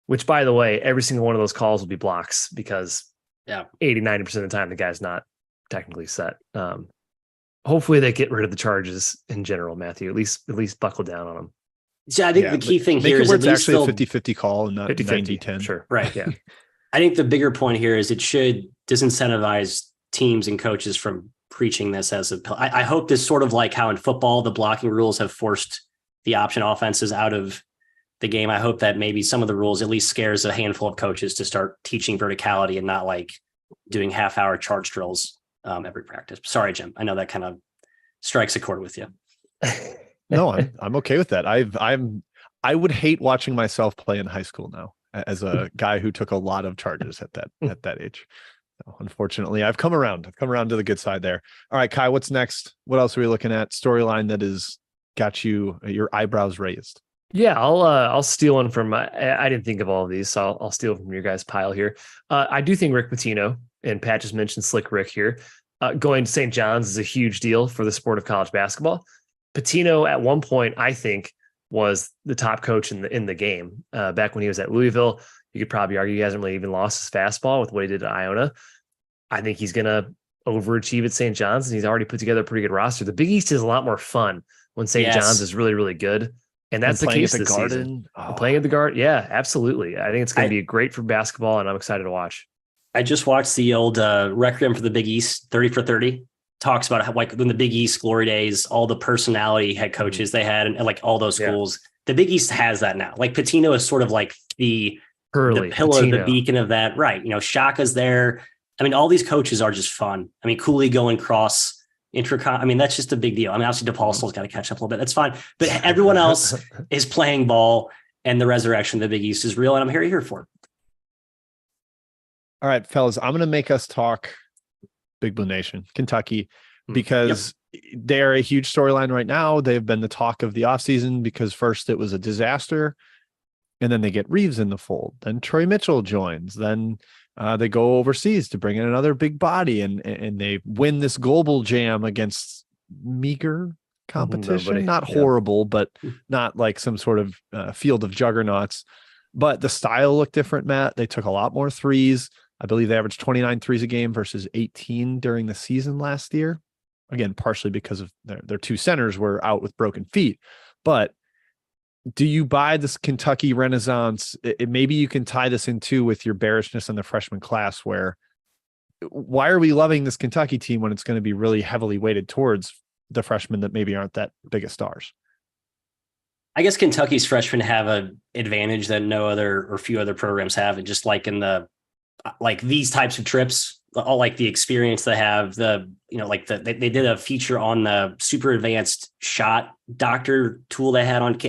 which, by the way, every single one of those calls will be blocks because 80-90% of the time the guy's not technically set. Hopefully they get rid of the charges in general, Matthew. At least buckle down on them. So I think the key thing here is it's actually a 50-50 call and not 90-10. Sure. Right. Yeah. I think the bigger point here is it should disincentivize teams and coaches from preaching this as I hope this sort of like how in football, the blocking rules have forced the option offenses out of the game. I hope that maybe some of the rules at least scares a handful of coaches to start teaching verticality and not like doing half-hour charge drills every practice. Sorry, Jim. I know that kind of strikes a chord with you. No, I'm okay with that. I would hate watching myself play in high school now as a guy who took a lot of charges at that age. So unfortunately, I've come around to the good side there. All right, Kai, what's next? What else are we looking at? Storyline that has got you your eyebrows raised. Yeah, I'll steal one from I didn't think of all of these, so I'll steal from your guys' pile here. I do think Rick Pitino, and Pat just mentioned Slick Rick here, going to St. John's is a huge deal for the sport of college basketball. Pitino at one point, I think, was the top coach in the game. Back when he was at Louisville, you could probably argue he hasn't really even lost his fastball with what he did at Iona. I think he's going to overachieve at St. John's, and he's already put together a pretty good roster. The Big East is a lot more fun when St. John's is really, really good. And that's the case this season. Playing at the Garden. Yeah, absolutely. I think it's going to be great for basketball, and I'm excited to watch. I just watched the old Requiem for the Big East, 30 for 30. Talks about how, like, in the Big East glory days, all the personality head coaches they had, and like all those schools. The Big East has that now. Like Pitino is sort of like the pillar, the beacon of that. Right. You know, Shaka's there. I mean, all these coaches are just fun. I mean, Cooley going cross intracon. I mean, that's just a big deal. I mean, obviously DePaul's got to catch up a little bit. That's fine. But everyone else is playing ball, and the resurrection of the Big East is real. And I'm here for it. All right, fellas, I'm going to make us talk Big Blue Nation, Kentucky, because they're a huge storyline right now. They've been the talk of the offseason because first it was a disaster, And then they get Reeves in the fold. Then Troy Mitchell joins. Then they go overseas to bring in another big body, and they win this global jam against meager competition. Nobody. Not Yeah. horrible, but not like some sort of field of juggernauts. But the style looked different, Matt. They took a lot more threes. I believe they averaged 29 threes a game versus 18 during the season last year. Again, partially because of their two centers were out with broken feet. But do you buy this Kentucky renaissance? Maybe you can tie this in too with your bearishness in the freshman class, where why are we loving this Kentucky team when it's going to be really heavily weighted towards the freshmen that maybe aren't that big of stars? I guess Kentucky's freshmen have an advantage that no other or few other programs have. And just like in the, like these types of trips, all like the experience they have, they did a feature on the super advanced shot doctor tool they had on.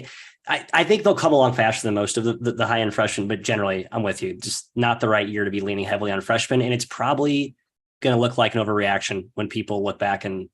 I think they'll come along faster than most of the high end freshmen, but generally I'm with you. Just not the right year to be leaning heavily on freshmen. And it's probably going to look like an overreaction when people look back and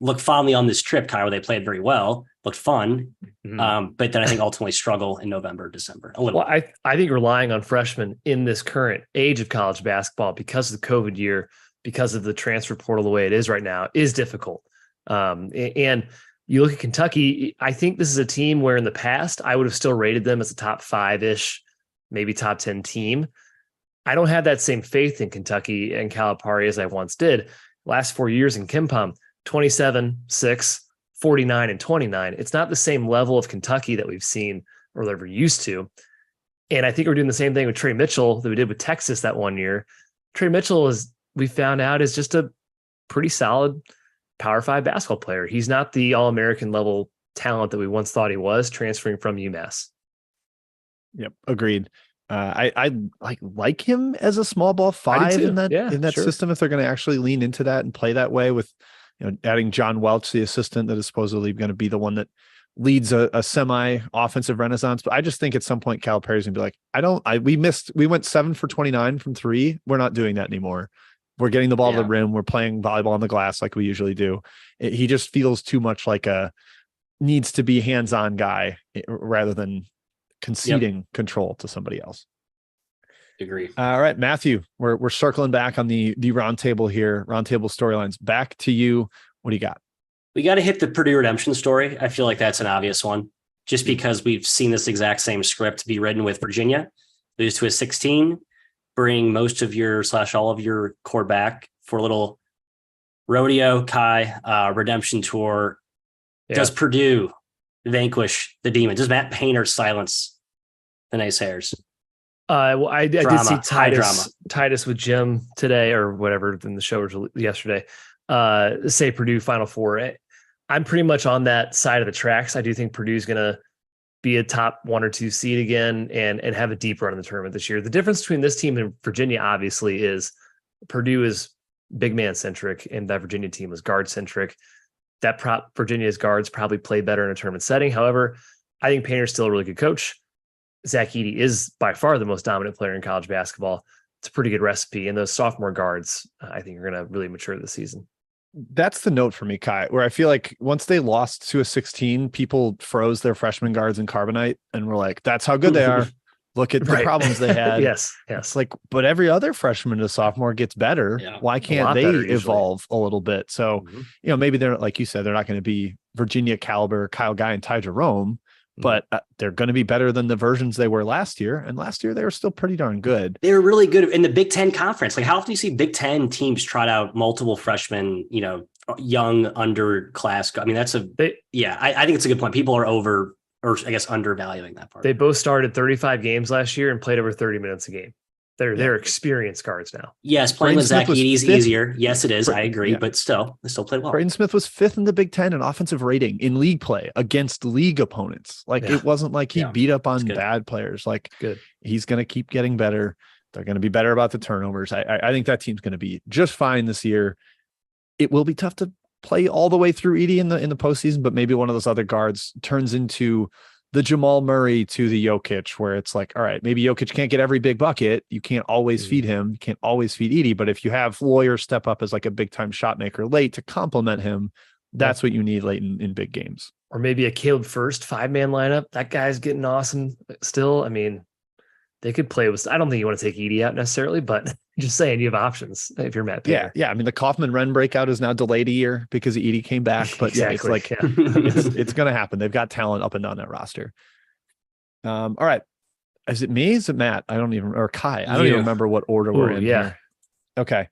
look fondly on this trip, Kyle, where they played very well, looked fun. But then I think ultimately struggle in November, December a little. Well, I think relying on freshmen in this current age of college basketball because of the COVID year, because of the transfer portal the way it is right now, is difficult. And you look at Kentucky, I think this is a team where in the past, I would have still rated them as a top 5-ish, maybe top 10 team. I don't have that same faith in Kentucky and Calipari as I once did. Last 4 years in KenPom, 27, 6, 49, and 29. It's not the same level of Kentucky that we've seen or that we're used to. And I think we're doing the same thing with Trey Mitchell that we did with Texas that one year. Trey Mitchell, we found out, is just a pretty solid Power 5 basketball player. He's not the All-American level talent that we once thought he was, transferring from UMass. Yep, agreed. I like him as a small ball 5 in that system if they're going to actually lean into that and play that way with, adding John Welch, the assistant that is supposedly going to be the one that leads a semi offensive renaissance. But I just think at some point Calipari's gonna be like, we went 7 for 29 from 3. We're not doing that anymore. We're getting the ball to the rim. We're playing volleyball on the glass like we usually do. He just feels too much like a needs to be hands-on guy rather than conceding control to somebody else. Agree. All right, Matthew, we're circling back on the roundtable here. Roundtable storylines. Back to you. What do you got? We got to hit the Purdue redemption story. I feel like that's an obvious one, just because we've seen this exact same script be written with Virginia. Lose to a 16, bring most of your / all of your core back for a little rodeo, Kai, redemption tour. Yeah. Does Purdue vanquish the demon? Does Matt Painter silence the naysayers? Well, I did see Titus with Jim today or whatever in the show yesterday say Purdue Final Four. I'm pretty much on that side of the tracks. I do think Purdue's going to be a top 1 or 2 seed again and have a deep run in the tournament this year. The difference between this team and Virginia, obviously, is Purdue is big man centric and that Virginia team was guard centric. Virginia's guards probably play better in a tournament setting. However, I think Painter's still a really good coach. Zach Edey is by far the most dominant player in college basketball. It's a pretty good recipe. And those sophomore guards, I think, are going to really mature this season. That's the note for me, Kai, where I feel like once they lost to a 16, people froze their freshman guards in carbonite and were like, that's how good they are. Look at the problems they had. Yes. It's like, but every other freshman to sophomore gets better. Yeah. Why can't they evolve a little bit? So, maybe they're, like you said, they're not going to be Virginia caliber Kyle Guy and Ty Jerome, but they're going to be better than the versions they were last year. And last year they were still pretty darn good. They were really good in the Big Ten conference. Like, how often do you see Big Ten teams trot out multiple freshmen, young underclass? I mean, I think it's a good point. People are undervaluing that part. They both started 35 games last year and played over 30 minutes a game. They're experienced guards now. Yes, playing with Zach Edey is easier. Yes, it is. I agree, but still, they still played well. Braden Smith was 5th in the Big Ten in offensive rating in league play against league opponents. It wasn't like he beat up on bad players. He's going to keep getting better. They're going to be better about the turnovers. I think that team's going to be just fine this year. It will be tough to play all the way through Edey in the postseason, but maybe one of those other guards turns into the Jamal Murray to the Jokic, where it's like, all right, maybe Jokic can't get every big bucket. You can't always feed him. You can't always feed Edey. But if you have Loyer step up as like a big time shot maker late to complement him, that's what you need late in big games. or maybe a Caleb First 5-man lineup. That guy's getting awesome still. I mean, they could play with. I don't think you want to take Edey out necessarily, but just saying you have options if you're Matt Painter. Yeah. I mean, the Kaufman-Wren breakout is now delayed a year because Edey came back, but Exactly, yeah, it's going to happen. They've got talent up and down that roster. All right. Is it me? Is it Matt? Or Kai. I don't even remember what order we're in here. Okay.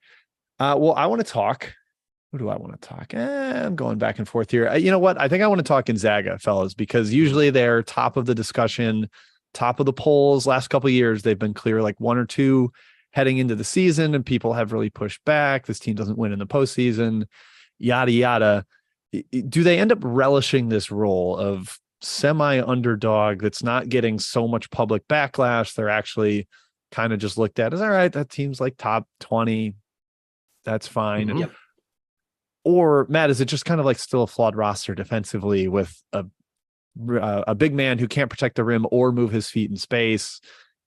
Well, I want to talk. Who do I want to talk? I'm going back and forth here. You know what? I think I want to talk Gonzaga, fellas, because usually they're top of the discussion, top of the polls. Last couple of years, they've been clear like 1 or 2 heading into the season, and people have really pushed back. This team doesn't win in the postseason, yada, yada. Do they end up relishing this role of semi-underdog that's not getting so much public backlash? They're actually kind of just looked at as, all right, that team's like top 20. That's fine. Mhm. Yep. Or Matt, is it just kind of like still a flawed roster defensively with a big man who can't protect the rim or move his feet in space?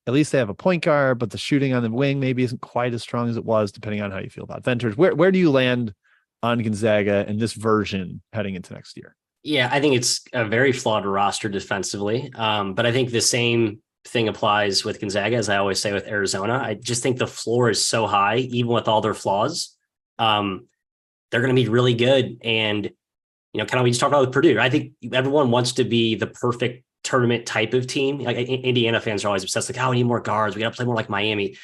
At least they have a point guard, but the shooting on the wing maybe isn't quite as strong as it was, depending on how you feel about Venters. Where do you land on Gonzaga and this version heading into next year? Yeah, I think it's a very flawed roster defensively. But I think the same thing applies with Gonzaga, as I always say with Arizona. I just think the floor is so high, even with all their flaws. They're going to be really good. And, kind of we just talked about with Purdue. I think everyone wants to be the perfect tournament type of team. Like Indiana fans are always obsessed, like, oh, we need more guards. We got to play more like Miami.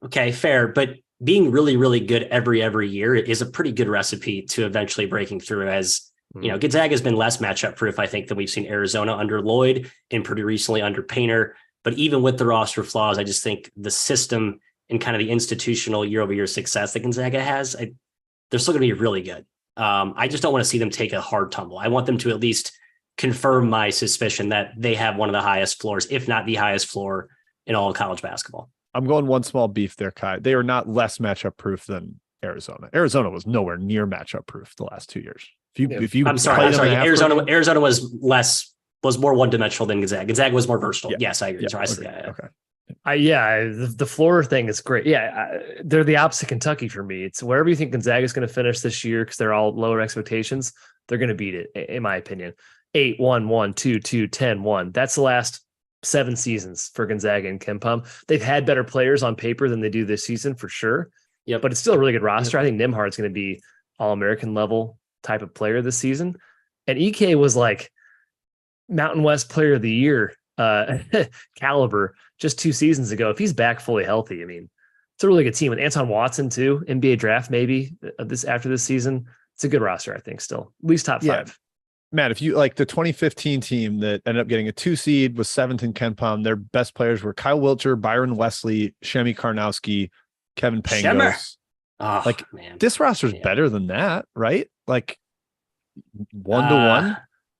Okay, fair. But being really, really good every year is a pretty good recipe to eventually breaking through. As Gonzaga has been less matchup proof, I think, than we've seen Arizona under Lloyd and Purdue recently under Painter. But even with the roster flaws, I just think the system and kind of the institutional year-over-year success that Gonzaga has, they're still going to be really good. I just don't want to see them take a hard tumble. I want them to at least confirm my suspicion that they have one of the highest floors, if not the highest floor in all of college basketball. I'm going one small beef there, Kai. They are not less matchup proof than Arizona. Arizona was nowhere near matchup proof the last 2 years. If you I'm sorry. Arizona was more one-dimensional than Gonzaga. Gonzaga was more versatile. Yeah. Yes, I agree. Okay. The floor thing is great. They're the opposite Kentucky for me. It's wherever you think Gonzaga is going to finish this year, because they're all lower expectations, they're going to beat it, in my opinion. 8-1, 1-2, 2, 10-1. That's the last 7 seasons for Gonzaga and KenPom. They've had better players on paper than they do this season for sure. Yep. But it's still a really good roster. I think Nembhard's going to be All-American level type of player this season. And EK was like Mountain West Player of the Year caliber just 2 seasons ago. If he's back fully healthy, I mean, it's a really good team with Anton Watson too. NBA draft maybe after this season. It's a good roster, I think. Still, at least top 5. Matt, if you like the 2015 team that ended up getting a 2 seed was 7th in KenPom, their best players were Kyle Wiltjer, Byron Wesley, Shemi Karnowski, Kevin Pangos. Oh, this roster is better than that, right? Like 1-to-1.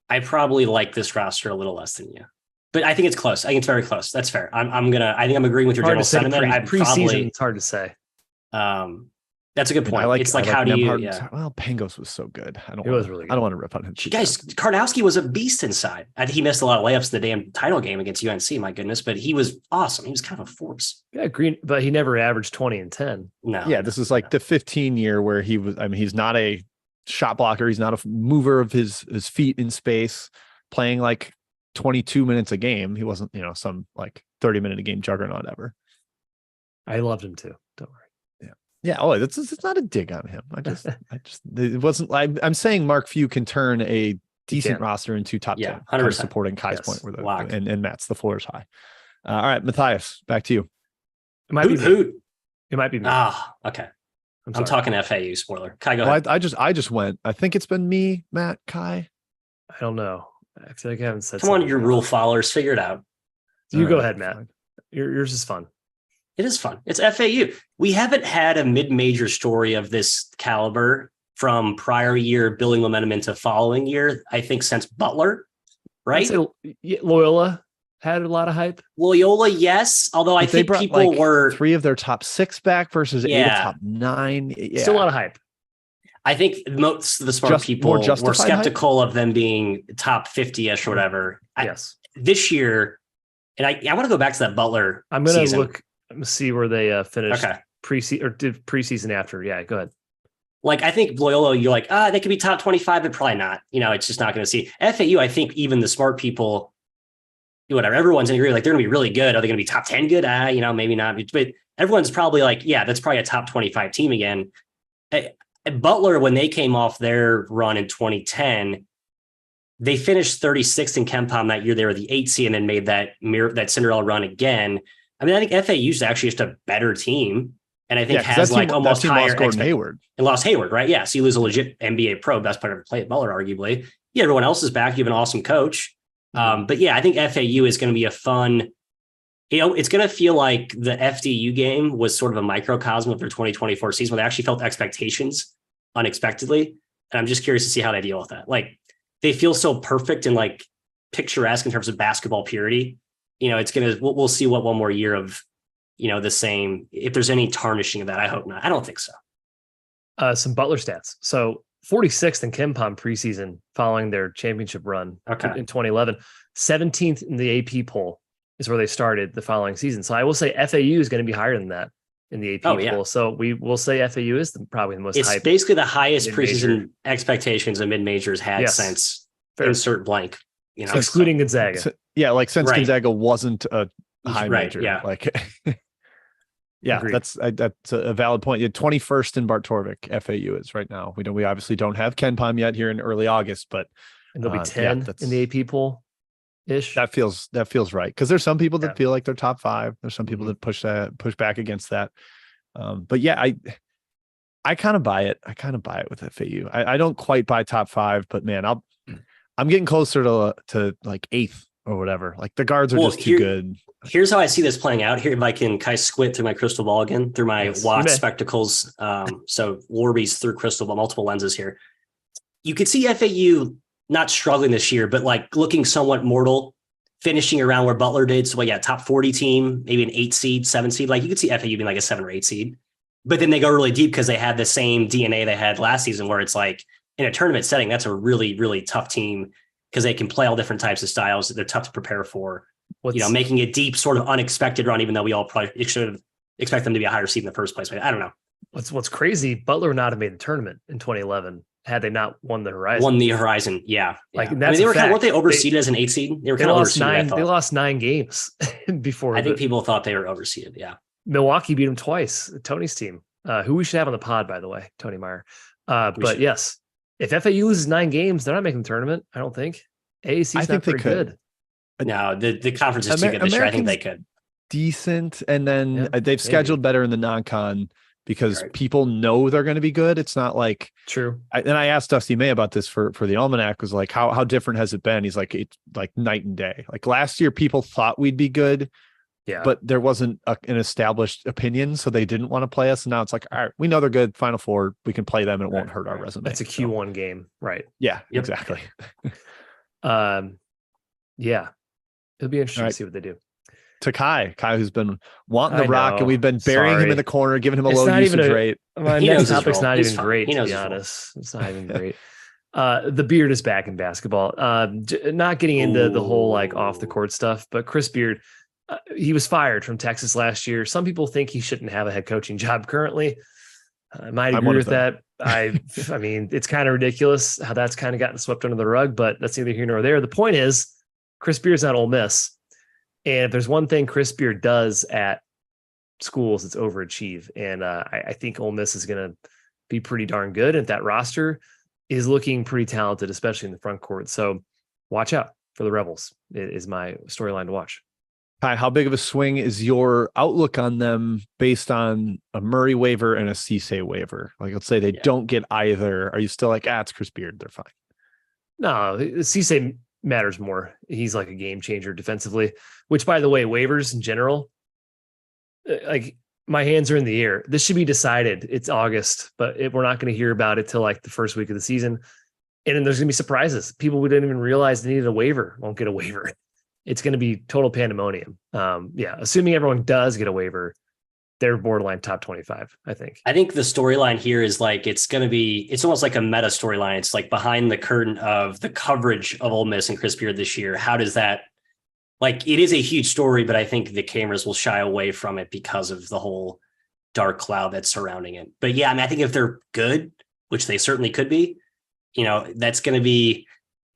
I probably like this roster a little less than you, but I think it's close. I think it's very close. That's fair. I think I'm agreeing with your general sentiment. Preseason, it's hard to say. That's a good point. It's like how do you? Yeah. Well, Pangos was so good. I don't want to rip on him. Guys, Karnowski was a beast inside. I think he missed a lot of layups in the damn title game against UNC. My goodness, but he was awesome. He was kind of a force. Yeah, green, but he never averaged 20 and 10. No. Yeah, this is like the 15 year where he was. I mean, he's not a shot blocker. He's not a mover of his feet in space. Playing like 22 minutes a game. He wasn't, some like 30-minute a game juggernaut ever. I loved him too. Don't worry. Yeah. Oh, it's not a dig on him. It wasn't like I'm saying Mark Few can turn a decent roster into top 10. 100%. Supporting Kai's point where and Matt's the floor is high. All right, Matthias, back to you. It might be Hoot. It might be me. Okay. I'm talking FAU. Spoiler. Kai, go ahead. I just went. I think it's been me, Matt, Kai. I don't know. I feel like I haven't said. Come on, your rule followers, figure it out. You go ahead, Matt. Yours is fun. It is fun. It's FAU. We haven't had a mid-major story of this caliber from prior year building momentum into following year, I think, since Butler, right? Loyola had a lot of hype. Loyola, yes. Although I think people were 3 of their top 6 back versus 8 of top 9. Yeah. Still a lot of hype. I think most of the smart people were skeptical of them being top 50-ish or whatever. Yes. This year, and I want to go back to that Butler I'm going to look, see where they finished did preseason after. Yeah, go ahead. like, I think Loyola, you're like, they could be top 25, but probably not. It's just not going to see. FAU, I think even the smart people, whatever, everyone's going to agree, like, they're going to be really good. Are they going to be top 10 good? Maybe not. But everyone's probably like, yeah, that's probably a top 25 team again. Butler, when they came off their run in 2010, they finished 36th in KenPom that year. They were the 8th seed and then made that Cinderella run again. I think FAU is actually just a better team. And I think has like almost higher Gordon Hayward and lost Hayward, right? Yeah. So you lose a legit NBA pro, best player to play at Butler, arguably. Yeah, everyone else is back. You have an awesome coach. But yeah, I think FAU is going to be a fun, it's going to feel like the FDU game was sort of a microcosm of their 2024 season where they actually felt expectations unexpectedly. And I'm just curious to see how they deal with that. Like, they feel so perfect and like picturesque in terms of basketball purity. We'll see what one more year of, the same, if there's any tarnishing of that. I hope not. I don't think so. Some Butler stats. So 46th in KenPom preseason following their championship run in 2011, 17th in the AP poll is where they started the following season. So I will say FAU is going to be higher than that in the AP poll. So we will say FAU is probably the most hyped. It's basically the highest preseason expectations a mid-majors had since insert blank, excluding Gonzaga. Since Gonzaga wasn't a high major. Yeah. That's a valid point. 21st in Bart Torvik, FAU is right now. We obviously don't have KenPom yet here in early August, but there'll be 10 in the AP poll ish. That feels right. Because there's some people that feel like they're top 5. There's some people that push back against that. But yeah, I kind of buy it. I kind of buy it with FAU. I don't quite buy top 5, but man, I'm getting closer to like 8th or whatever. Like, the guards are just too good. Here's how I see this playing out. Here, if I can kind of squint through my crystal ball again, through my Watts spectacles. So Warby's through crystal ball, multiple lenses here. You could see FAU not struggling this year, but like looking somewhat mortal, finishing around where Butler did. So top 40 team, maybe an 8 seed, 7 seed. Like, you could see FAU being like a 7 or 8 seed, but then they go really deep because they had the same DNA they had last season, where it's like in a tournament setting, that's a really, really tough team because they can play all different types of styles. They're tough to prepare for. Making a deep sort of unexpected run, even though we all probably should expect them to be a higher seed in the first place. I don't know. What's crazy, Butler would not have made the tournament in 2011 had they not won the Horizon. Yeah. That's weren't they overseeded as an 8 seed? They were kind of overseeded. They lost 9 games before. I think people thought they were overseeded. Yeah. Milwaukee beat them twice. Tony's team, who we should have on the pod, by the way, Tony Meyer. But yes, if FAU loses 9 games, they're not making the tournament. I don't think. AAC's not very good. No, the conference is too good this year. I think they could. Decent, and then they've scheduled better in the non-con because people know they're going to be good. It's not like true. And I asked Dusty May about this for the Almanac. Was like, how different has it been? He's like, it's like night and day. Like, last year, people thought we'd be good, but there wasn't an established opinion, so they didn't want to play us. And now it's like, all right, we know they're good. Final Four, we can play them, and it won't hurt our resume. That's a Q1 game, right? Yeah, exactly. Yeah. It'll be interesting to see what they do. To Kai, who's been wanting the rock, and we've been burying him in the corner, giving him a low usage rate. My next topic's not even great, to be honest. It's not even great. The beard is back in basketball. Not getting into the whole like off the court stuff, but Chris Beard, he was fired from Texas last year. Some people think he shouldn't have a head coaching job currently. I might agree with that. I mean, it's kind of ridiculous how that's kind of gotten swept under the rug, but that's neither here nor there. The point is, Chris Beard's not Ole Miss. And if there's one thing Chris Beard does at schools, it's overachieve. And I think Ole Miss is going to be pretty darn good. And that roster is looking pretty talented, especially in the front court. So watch out for the Rebels is my storyline to watch. Hi, how big of a swing is your outlook on them based on a Murray waiver and a Cisse waiver? Like, let's say they don't get either. Are you still like, it's Chris Beard, they're fine? No, Cisse matters more. He's like a game changer defensively, which, by the way, waivers in general, like, my hands are in the air. This should be decided. It's August, but we're not going to hear about it till like the first week of the season. And then there's going to be surprises. People who didn't even realize they needed a waiver won't get a waiver. It's going to be total pandemonium. Assuming everyone does get a waiver, they're borderline top 25, I think. I think the storyline here is like, it's almost like a meta storyline. It's like behind the curtain of the coverage of Ole Miss and Chris Beard this year. How does that, like, it is a huge story, but I think the cameras will shy away from it because of the whole dark cloud that's surrounding it. But yeah, I mean, I think if they're good, which they certainly could be, that's going to be,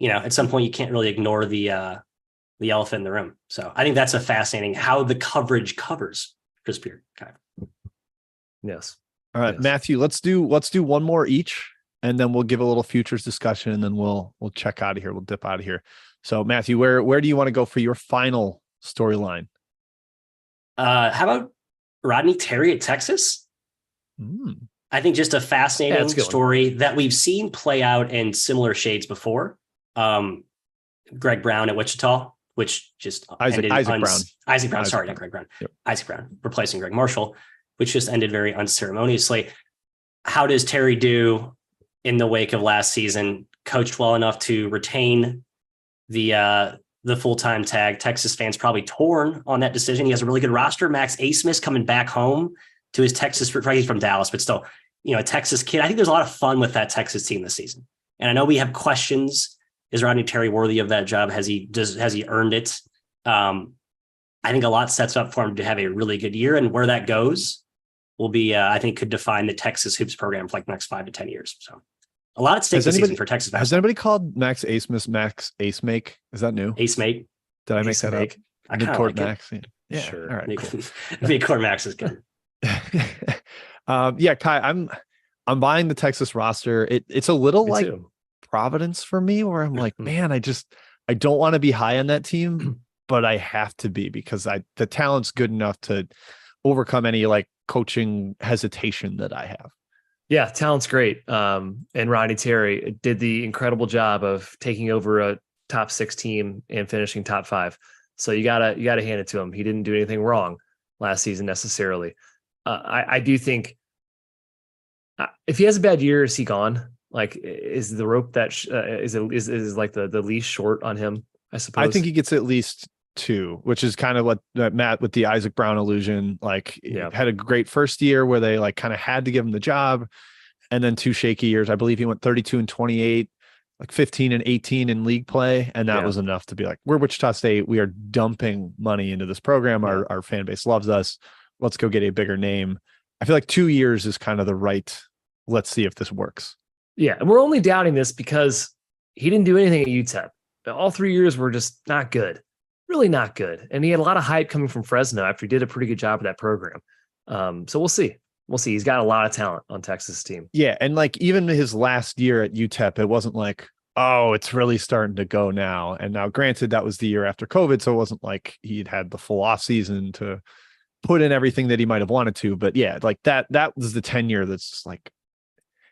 at some point you can't really ignore the elephant in the room. So I think that's a fascinating how the coverage covers Chris Beard. Kind of. Yes. All right, Yes. Matthew, let's do one more each, and then we'll give a little futures discussion, and then we'll check out of here. We'll dip out of here. So Matthew, where do you want to go for your final storyline? How about Rodney Terry at Texas? I think just a fascinating story that we've seen play out in similar shades before. Greg Brown at Wichita, which just Isaac Brown. Sorry, not Greg Brown. Yep. Isaac Brown replacing Greg Marshall, which just ended very unceremoniously. How does Terry do in the wake of last season? Coached well enough to retain the full-time tag. Texas fans probably torn on that decision. He has a really good roster. Max Asmus coming back home to his Texas. He's from Dallas, but still, a Texas kid. I think there's a lot of fun with that Texas team this season. And I know we have questions. Is Rodney Terry worthy of that job? Has he earned it? I think a lot sets up for him to have a really good year, and where that goes will be, I think, could define the Texas hoops program for like the next 5 to 10 years. So a lot at stake this season for Texas basketball. Has anybody called Max Asmus Max Ace Make? Is that new? Ace Mate. Did I make that up? I kind of like Max. Yeah, sure. All right. Cool. Midcourt Max is good. Yeah, Kai, I'm buying the Texas roster. It's a little Me like too. Providence for me, where I'm like, man, I don't want to be high on that team, but I have to be because the talent's good enough to overcome any like coaching hesitation that I have. Yeah, talent's great. And Rodney Terry did the incredible job of taking over a top 6 team and finishing top 5. So you gotta hand it to him. He didn't do anything wrong last season necessarily. I do think if he has a bad year, is he gone? Like, is the rope that is like the leash short on him? I suppose. I think he gets at least 2, which is kind of what Matt with the Isaac Brown illusion. Like, had a great first year where they like kind of had to give him the job, and then 2 shaky years. I believe he went 32 and 28, like 15 and 18 in league play, and that was enough to be like, we're Wichita State. We are dumping money into this program. Our fan base loves us. Let's go get a bigger name. I feel like 2 years is kind of the right. Let's see if this works. Yeah, and we're only doubting this because he didn't do anything at UTEP. All 3 years were just not good, really not good. And he had a lot of hype coming from Fresno after he did a pretty good job of that program. So we'll see. We'll see. He's got a lot of talent on Texas' team. Yeah, and like even his last year at UTEP, it wasn't like, oh, it's really starting to go now. And now, granted, that was the year after COVID, so it wasn't like he'd had the full off season to put in everything that he might have wanted to. But yeah, like that was the tenure that's like,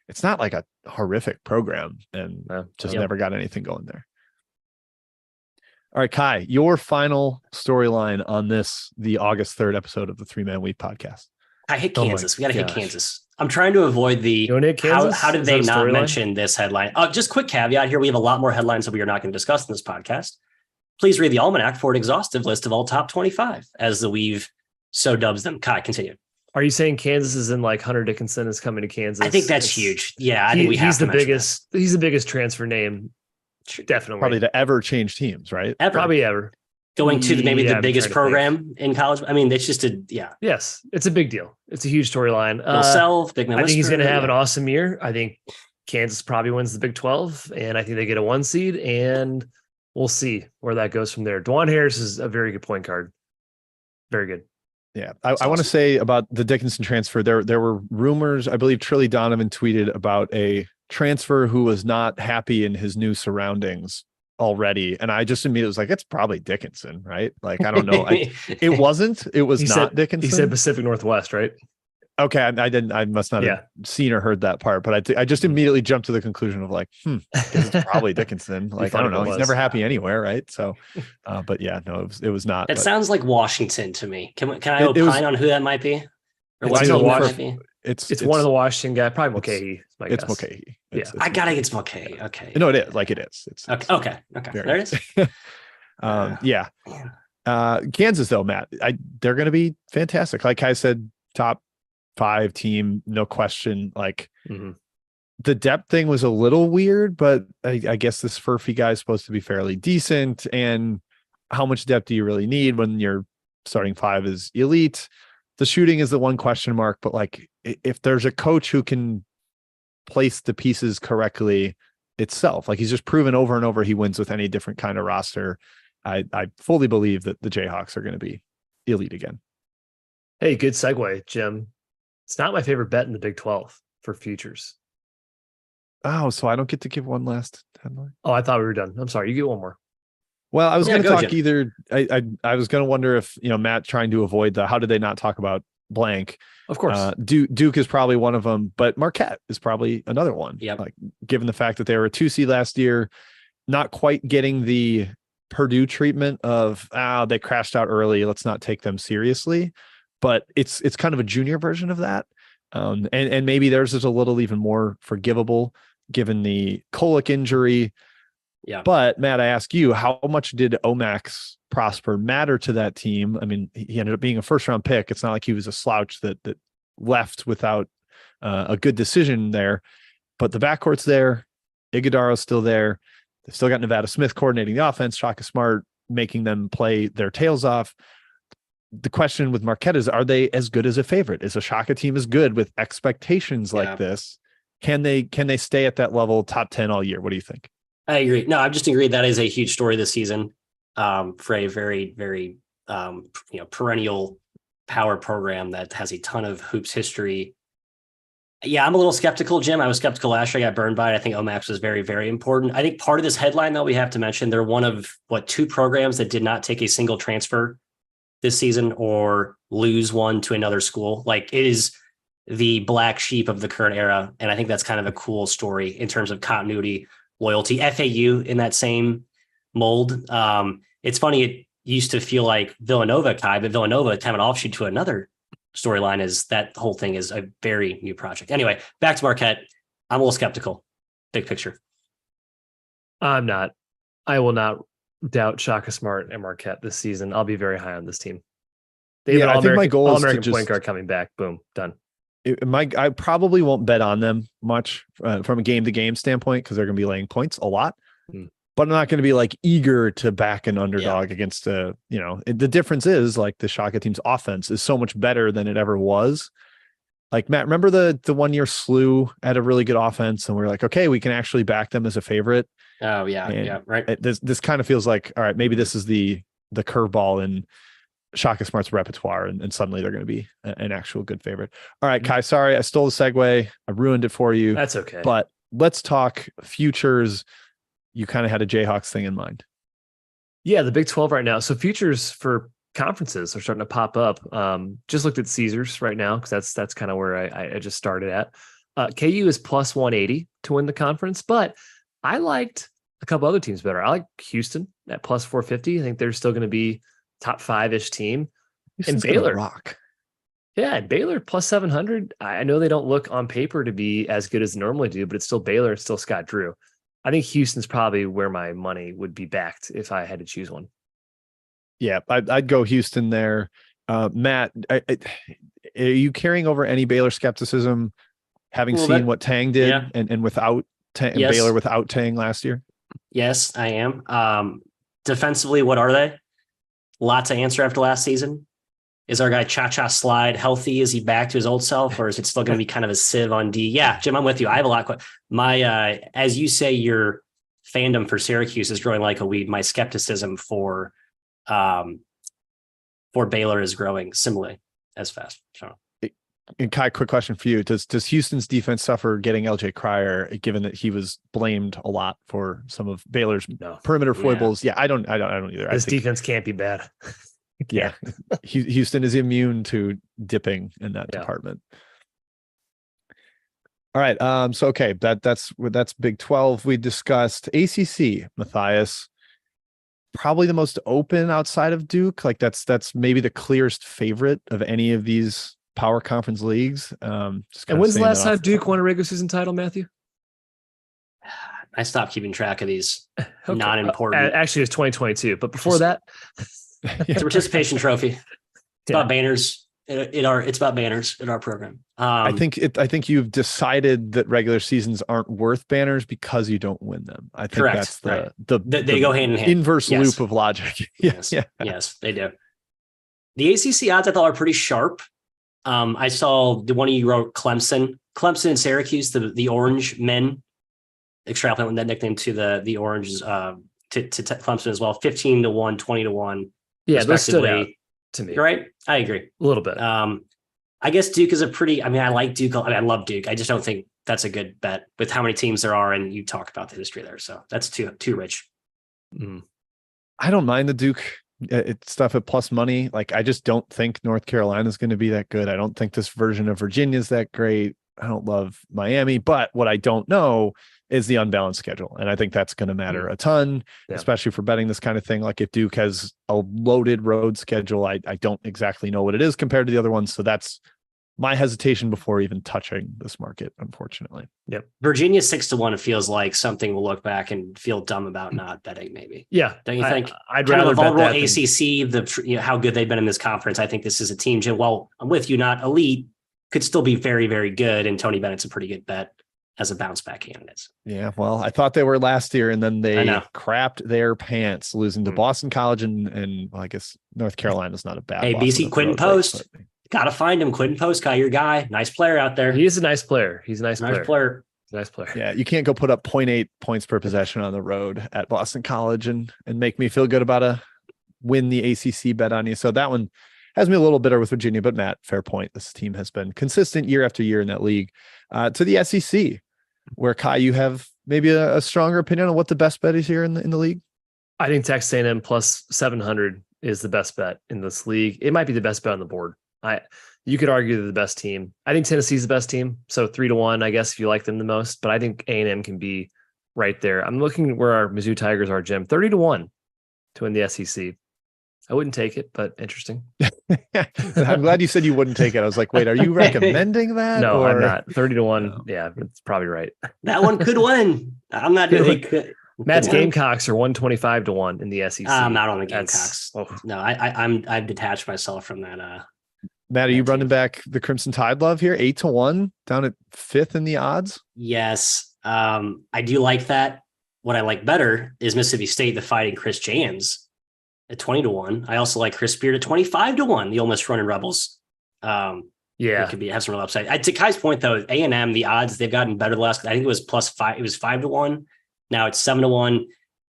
it's not like a horrific program, and just never got anything going there. All right, Kai, your final storyline on the August 3rd episode of the 3-Man Week podcast. I hit Kansas. We got to hit Kansas. I'm trying to avoid how did they not mention this headline? Just quick caveat here. We have a lot more headlines that we are not going to discuss in this podcast. Please read the Almanac for an exhaustive list of all top 25 as the Weave so dubs them. Kai, continue. Are you saying Kansas is in like Hunter Dickinson is coming to Kansas? I think that's huge. Yeah, I think we have he's the biggest. He's the biggest transfer name, definitely. Probably to ever change teams, right? Probably ever. Going to maybe the biggest program in college. I mean, it's just Yes, it's a big deal. It's a huge storyline. I think he's going to have an awesome year. I think Kansas probably wins the Big 12, and I think they get a 1 seed, and we'll see where that goes from there. Dwan Harris is a very good point guard. Very good. Yeah, I want to say about the Dickinson transfer. There were rumors. I believe Trilly Donovan tweeted about a transfer who was not happy in his new surroundings already, and I just immediately was like, it's probably Dickinson, right? Like, I don't know. It wasn't. It was not Dickinson. He said Pacific Northwest, right? Okay, I didn't. I must not have seen or heard that part, but I just immediately jumped to the conclusion of like, it's probably Dickinson. Like, I don't know. He's never happy anywhere, right? So, but yeah, no, it was not. It sounds like Washington to me. Can I opine on who that might be? Or what team that might be? It's one of the Washington guys. Probably Mulcahy. It's Mulcahy. I gotta get Mulcahy. Okay. No, it is. Like it is. It's okay. There it is. Yeah. Kansas though, Matt, they're going to be fantastic. Like I said, top 5 team, no question. Like the depth thing was a little weird, but I guess this Furphy guy is supposed to be fairly decent. And how much depth do you really need when your starting 5 is elite? The shooting is the one question mark, but like if there's a coach who can placed the pieces correctly itself. Like he's just proven over and over he wins with any different kind of roster. I fully believe that the Jayhawks are going to be elite again. Hey, good segue, Jim. It's not my favorite bet in the Big 12 for futures. Oh, so I don't get to give one last headline? Oh, I thought we were done. I'm sorry. You get one more. Well, I was Yeah, going to go, talk Jim. either. I was going to wonder if, Matt trying to avoid how did they not talk about blank? Of course. Duke is probably one of them, but Marquette is probably another one. Yep. Like given the fact that they were a 2 seed last year, not quite getting the Purdue treatment of, they crashed out early, let's not take them seriously. But it's kind of a junior version of that. And maybe theirs is a little even more forgivable given the Kolek injury. Yeah. But Matt, I ask you, how much did Omax Prosper matter to that team? I mean, he ended up being a first round pick. It's not like he was a slouch that left without a good decision there. But the backcourt's there. Iguodala's still there. They've still got Nevada Smith coordinating the offense, Shaka Smart making them play their tails off. The question with Marquette is, are they as good as a favorite? Is a Shaka team as good with expectations like this? Can they stay at that level, top 10 all year? What do you think? I agree. No, I'm just agreed that is a huge story this season for a very, very perennial power program that has a ton of hoops history. Yeah, I'm a little skeptical, Jim. I was skeptical last year. I got burned by it. I think Omax was very, very important. I think part of this headline, though, we have to mention they're one of two programs that did not take a single transfer this season or lose one to another school. Like it is the black sheep of the current era. And I think that's kind of a cool story in terms of continuity, loyalty. FAU in that same mold. It's funny. It used to feel like Villanova, Kai, but Villanova kind of an offshoot to another storyline is that whole thing is a very new project. Anyway, back to Marquette. I'm a little skeptical. Big picture. I'm not. I will not doubt Shaka Smart and Marquette this season. I'll be very high on this team. They have I think my goal is to All-American just point guard coming back. Boom, done. I probably won't bet on them much from a game-to-game standpoint because they're going to be laying points a lot. But I'm not going to be like eager to back an underdog against the difference is like the Shaka team's offense is so much better than it ever was. Like Matt, remember the 1 year SLU had a really good offense and we're like, okay, we can actually back them as a favorite. Oh yeah. And yeah. Right. This kind of feels like, all right, maybe this is the curveball in Shaka Smart's repertoire and suddenly they're going to be an actual good favorite. All right, Kai, sorry, I stole the segue. I ruined it for you. That's okay. But let's talk futures. You kind of had a Jayhawks thing in mind. Yeah, the Big 12 right now. So futures for conferences are starting to pop up. Just looked at Caesars right now because that's kind of where I just started at. KU is plus 180 to win the conference, but I liked a couple other teams better. I like Houston at plus 450. I think they're still going to be top 5-ish team. Houston's and Baylor. Rock. Yeah, Baylor plus 700. I know they don't look on paper to be as good as they normally do, but it's still Baylor. It's still Scott Drew. I think Houston's probably where my money would be backed if I had to choose one. Yeah, I'd go Houston there. Matt, are you carrying over any Baylor skepticism, having seen what Tang did and without Baylor without Tang last year? Yes, I am. Defensively, what are they? Lot to answer after last season. Is our guy Cha-Cha Slide healthy? Is he back to his old self, or is it still going to be kind of a sieve on D? Yeah, Jim, I'm with you. I have a lot. As you say, your fandom for Syracuse is growing like a weed. My skepticism for Baylor is growing similarly as fast. So. And Kai, quick question for you: Does Houston's defense suffer getting LJ Cryer, given that he was blamed a lot for some of Baylor's perimeter foibles? Yeah, I don't either. This defense can't be bad. Yeah, Houston is immune to dipping in that department. All right. So okay, that's Big 12. We discussed ACC. Matthias, probably the most open outside of Duke. Like that's maybe the clearest favorite of any of these power conference leagues. And when's the last time Duke won a regular season title, Matthew? I stopped keeping track of these non-important. Actually, it's 2022, but before that. It's a participation trophy. It's about banners it's about banners in our program. I think you've decided that regular seasons aren't worth banners because you don't win them. I think that's they go hand in hand. Inverse loop of logic. Yes, they do. The ACC odds I thought are pretty sharp. I saw the one of you wrote Clemson Clemson and Syracuse, the Orange men, extrapolating that nickname to the Oranges to Clemson as well, 15-1, 20-1. Yeah, those stood out respectively. to me. You're right. I agree. A little bit. I guess Duke is I like Duke. I love Duke. I just don't think that's a good bet with how many teams there are. And you talk about the history there. So that's too rich. I don't mind the Duke stuff at plus money. Like, I just don't think North Carolina is going to be that good. I don't think this version of Virginia is that great. I don't love Miami, but what I don't know is the unbalanced schedule. And I think that's going to matter a ton, especially for betting this kind of thing. Like, if Duke has a loaded road schedule, I don't exactly know what it is compared to the other ones. So that's my hesitation before even touching this market, unfortunately. Yep. Virginia 6-1 feels like something we'll look back and feel dumb about not betting, maybe. Yeah. Don't you think? I'd kind rather of a vulnerable bet that ACC, how good they've been in this conference. I think this is a team, Jim, well, I'm with you, not elite, could still be very, very good. And Tony Bennett's a pretty good bet as a bounce back candidate. Yeah, well, I thought they were last year, and then they crapped their pants, losing to Boston College and well, I guess North Carolina's not a bad. Hey, BC Quinton Post, gotta find him. Quinton Post, your guy, nice player out there. He is a nice player. He's a nice player. Nice player. Yeah, you can't go put up 0.8 points per possession on the road at Boston College and make me feel good about win the ACC bet on you. So that one has me a little bitter with Virginia, but Matt, fair point. This team has been consistent year after year in that league. To the SEC, where Kai, you have maybe a stronger opinion on what the best bet is here in the league. I think Texas A&M plus 700 is the best bet in this league. It might be the best bet on the board. You could argue they're the best team. I think Tennessee's the best team. So 3-1, I guess, if you like them the most, but I think A&M can be right there. I'm looking where our Mizzou Tigers are, Jim, 30-1 to win the SEC. I wouldn't take it, but interesting. I'm glad you said you wouldn't take it. I was like, wait, are you recommending that? No, I'm not. 30-1. No. Yeah, it's probably right. That one could win. I'm not doing it. Matt's Gamecocks are 125-1 in the SEC. I'm not on the Gamecocks. No, I've detached myself from that. Matt, are you running back the Crimson Tide love here? 8-1 down at 5th in the odds. Yes. I do like that. What I like better is Mississippi State, the Fighting Chris Jans at 20-1. I also like Chris Beard at 25-1, the Ole Miss Running Rebels. It could have some real upside. To Kai's point, though, A&M, the odds, they've gotten better the last, I think it was +5. It was 5-1. Now it's 7-1.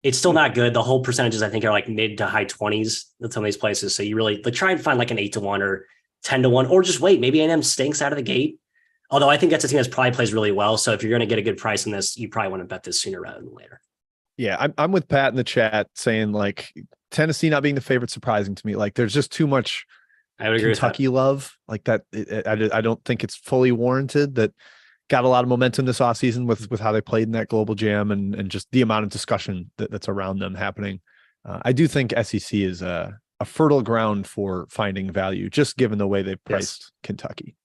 It's still not good. The whole percentages, I think, are like mid to high 20s at some of these places. So you really try and find like an 8-1 or 10-1, or just wait. Maybe A&M stinks out of the gate. Although I think that's a team that probably plays really well. So if you're going to get a good price in this, you probably want to bet this sooner rather than later. Yeah, I'm with Pat in the chat saying like Tennessee not being the favorite surprising to me. Like there's just too much Kentucky love like that. I don't think it's fully warranted. That got a lot of momentum this offseason with how they played in that global jam and just the amount of discussion that's around them happening. I do think SEC is a fertile ground for finding value, just given the way they've priced Kentucky.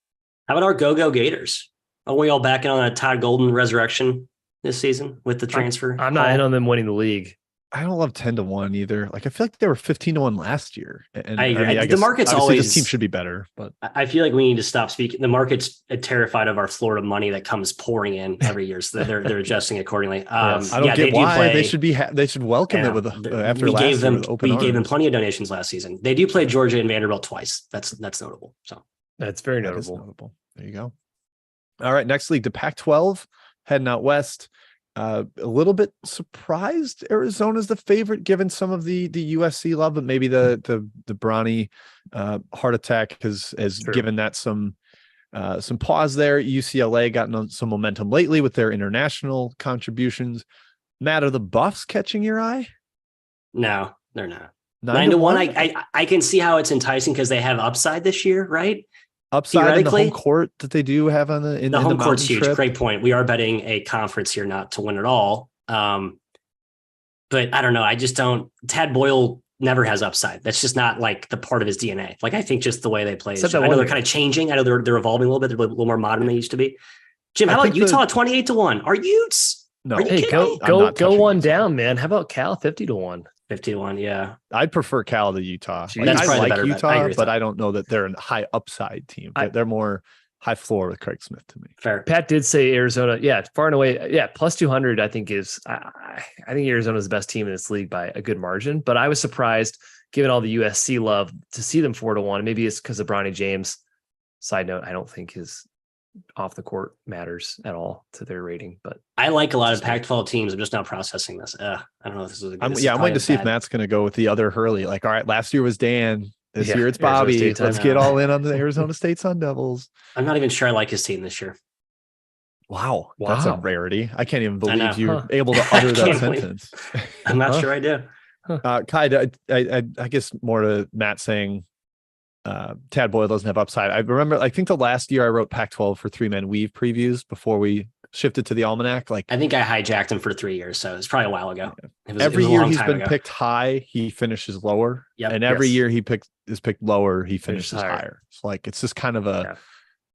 How about our Go-Go Gators? Are we all backing on a Todd Golden resurrection this season with the transfer? I'm not in on them winning the league. I don't love 10-1 either. Like I feel like they were 15-1 last year. And I agree. I the market's always this team should be better, but I feel like we need to stop speaking. The market's terrified of our Florida money that comes pouring in every year, so they're adjusting accordingly. I don't get why they should welcome it with after last year. We gave them plenty of donations last season. They do play Georgia and Vanderbilt twice. That's notable. So that's very notable. There you go. All right, next league, the Pac-12 heading out west. A little bit surprised Arizona's the favorite given some of the USC love, but maybe the Bronny heart attack has given that some pause there. UCLA gotten some momentum lately with their international contributions. Matt, are the Buffs catching your eye? No, they're not. 9-1. I can see how it's enticing because they have upside this year, right? Upside in the home court that they do have on the home court's huge. Trip. Great point. We are betting a conference here not to win at all. But I don't know. I just don't. Tad Boyle never has upside. That's just not like the part of his DNA. Like I think just the way they play. I know they're kind of changing. I know they're evolving a little bit. They're a little more modern than they used to be. Jim, how about Utah 28-1? Are Utes? No. Hey, go one down, man. How about Cal 50-1? 50-1, yeah. I'd prefer Cal to Utah. That's I like better Utah, but I don't know that they're a high upside team. They're more high floor with Craig Smith to me. Fair. Pat did say Arizona, far and away, plus 200. I think I think Arizona is the best team in this league by a good margin. But I was surprised, given all the USC love, to see them 4-1. Maybe it's because of Bronny James. Side note, I don't think his off the court matters at all to their rating. But I like a lot of Pac-12 teams. I'm just not processing this. I don't know if this is a good. I'm waiting to see if Matt's going to go with the other Hurley. Like, all right, last year was Dan. This year it's Bobby. Let's get all in on the Arizona State Sun Devils. I'm not even sure I like his team this year. Wow. That's a rarity. I can't even believe you're able to utter that sentence. I'm not sure I do. Kai, I guess more to Matt saying Tad Boyle doesn't have upside. I think the last year I wrote Pac-12 for 3-Man Weave previews before we shifted to the Almanac. Like, I think I hijacked him for 3 years, so it's probably a while ago. Every year he's been picked high, he finishes lower. Yep. And every year he is picked lower, he finishes higher. So like it's just kind of a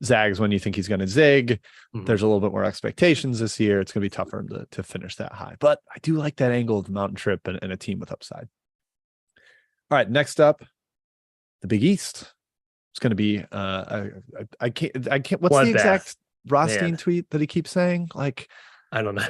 zags when you think he's going to zig. Mm-hmm. There's a little bit more expectations this year. It's going to be tough for him to finish that high. But I do like that angle of the mountain trip and a team with upside. All right, next up, the Big East. It's going to be I can't. What's the exact Rothstein tweet that he keeps saying? Like, I don't know.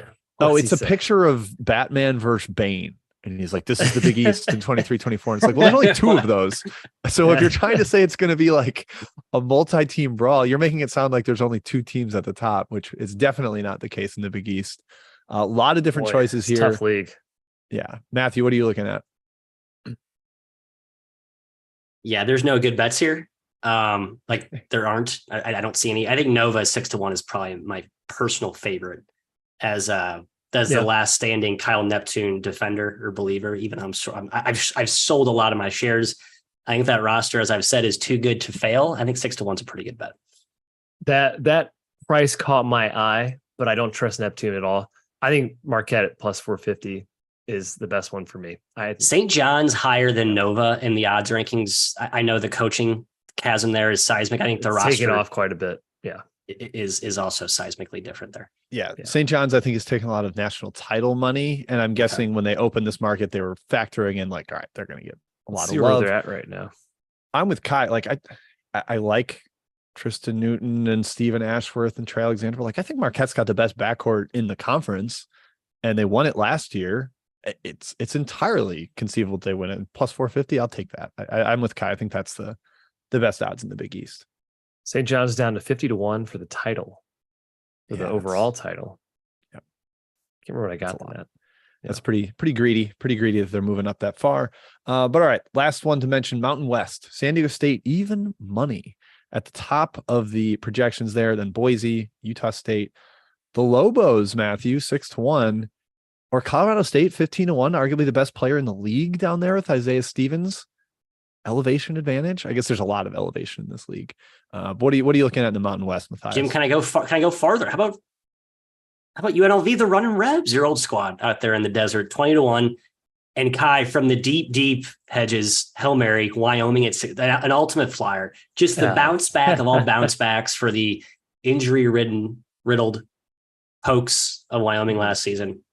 It's a picture of Batman versus Bane. And he's like, this is the Big East in 23-24. And it's like, well, there's only 2 of those. So if you're trying to say it's going to be like a multi-team brawl, you're making it sound like there's only 2 teams at the top, which is definitely not the case in the Big East. A lot of different choices here. Tough league. Yeah. Matthew, what are you looking at? Yeah, there's no good bets here. Like there aren't. I don't see any. I think Nova 6-1 is probably my personal favorite as the last standing Kyle Neptune defender or believer. Even I've sold a lot of my shares. I think that roster, as I've said, is too good to fail. I think 6-1 is a pretty good bet. That price caught my eye, but I don't trust Neptune at all. I think Marquette at plus 450 is the best one for me. St. John's higher than Nova in the odds rankings. I know the coaching chasm there is seismic. I think the roster taken off quite a bit. Yeah. Is also seismically different there. Yeah. St. John's, I think, is taking a lot of national title money. And I'm guessing when they opened this market, they were factoring in like, all right, they're going to get a lot of love. Where they're at right now. I'm with Kai. Like I like Tristan Newton and Steven Ashworth and Trey Alexander. Like I think Marquette's got the best backcourt in the conference and they won it last year. It's entirely conceivable they win it. Plus 450, I'll take that. I'm with Kai. I think that's the best odds in the Big East. St. John's down to 50-1 for the title, for the overall title. Yep. Can't remember what I got on that. That's pretty greedy if they're moving up that far. But all right, last one to mention, Mountain West, San Diego State, even money at the top of the projections there. Then Boise, Utah State, the Lobos, Matthew, 6-1, or Colorado State, 15-1, arguably the best player in the league down there with Isaiah Stevens. Elevation advantage. I guess there's a lot of elevation in this league. What are you looking at in the Mountain West, Matthias? Jim, can I go farther? How about UNLV, the Running Rebs, your old squad out there in the desert, 20-1, and Kai from the deep hedges, Hail Mary, Wyoming, it's an ultimate flyer. Just the bounce back of all bounce backs for the riddled Pokes of Wyoming last season.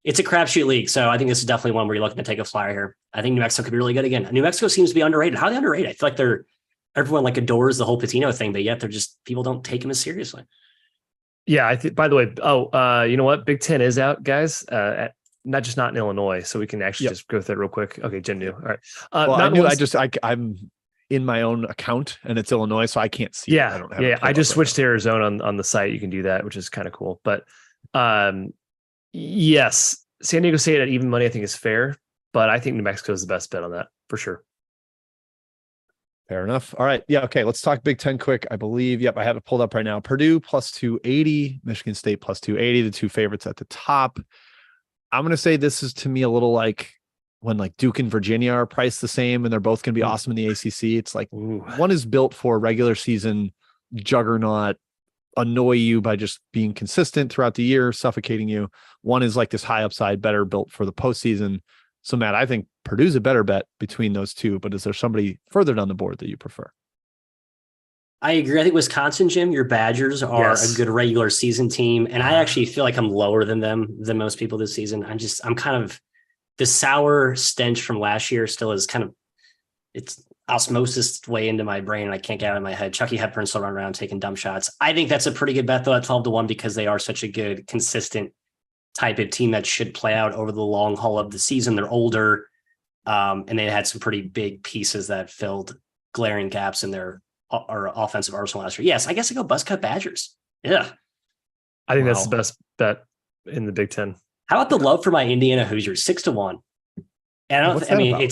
It's a crapshoot league, so I think this is definitely one where you're looking to take a flyer here. I think New Mexico could be really good again. New Mexico seems to be underrated. How are they underrated? I feel like everyone like adores the whole Pitino thing, but yet people don't take him as seriously. Yeah, I think. By the way, you know what? Big Ten is out, guys. Not in Illinois, so we can actually just go through that real quick. Okay, Jim knew. All right. I'm in my own account, and it's Illinois, so I can't see. Yeah, I don't have I just switched to Arizona on the site. You can do that, which is kind of cool. But yes, San Diego State at even money I think is fair, but I think New Mexico is the best bet on that for sure. Fair enough. All right. Yeah. Okay. Let's talk Big Ten quick. I believe. Yep. I have it pulled up right now. Purdue plus 280, Michigan State plus 280, the two favorites at the top. I'm going to say this is to me a little like when like Duke and Virginia are priced the same and they're both going to be awesome in the ACC. It's like one is built for regular season juggernaut, annoy you by just being consistent throughout the year, suffocating you. One is like this high upside, better built for the postseason. So Matt, I think Purdue's a better bet between those two, but is there somebody further down the board that you prefer? I agree. I think Wisconsin, Jim, your Badgers are a good regular season team. And I actually feel like I'm lower than them, than most people this season. I'm kind of the sour stench from last year still is kind of, it's osmosis way into my brain. And I can't get out of my head. Chucky Hepburn still running around taking dumb shots. I think that's a pretty good bet though at 12-1 because they are such a good, consistent type of team that should play out over the long haul of the season. They're older and they had some pretty big pieces that filled glaring gaps in their or offensive arsenal last year. Yes, I guess I go buzz cut Badgers. Yeah. I think that's Wow. the best bet in the Big Ten. How about the love for my Indiana Hoosiers? 6-1. And What's I that mean, about?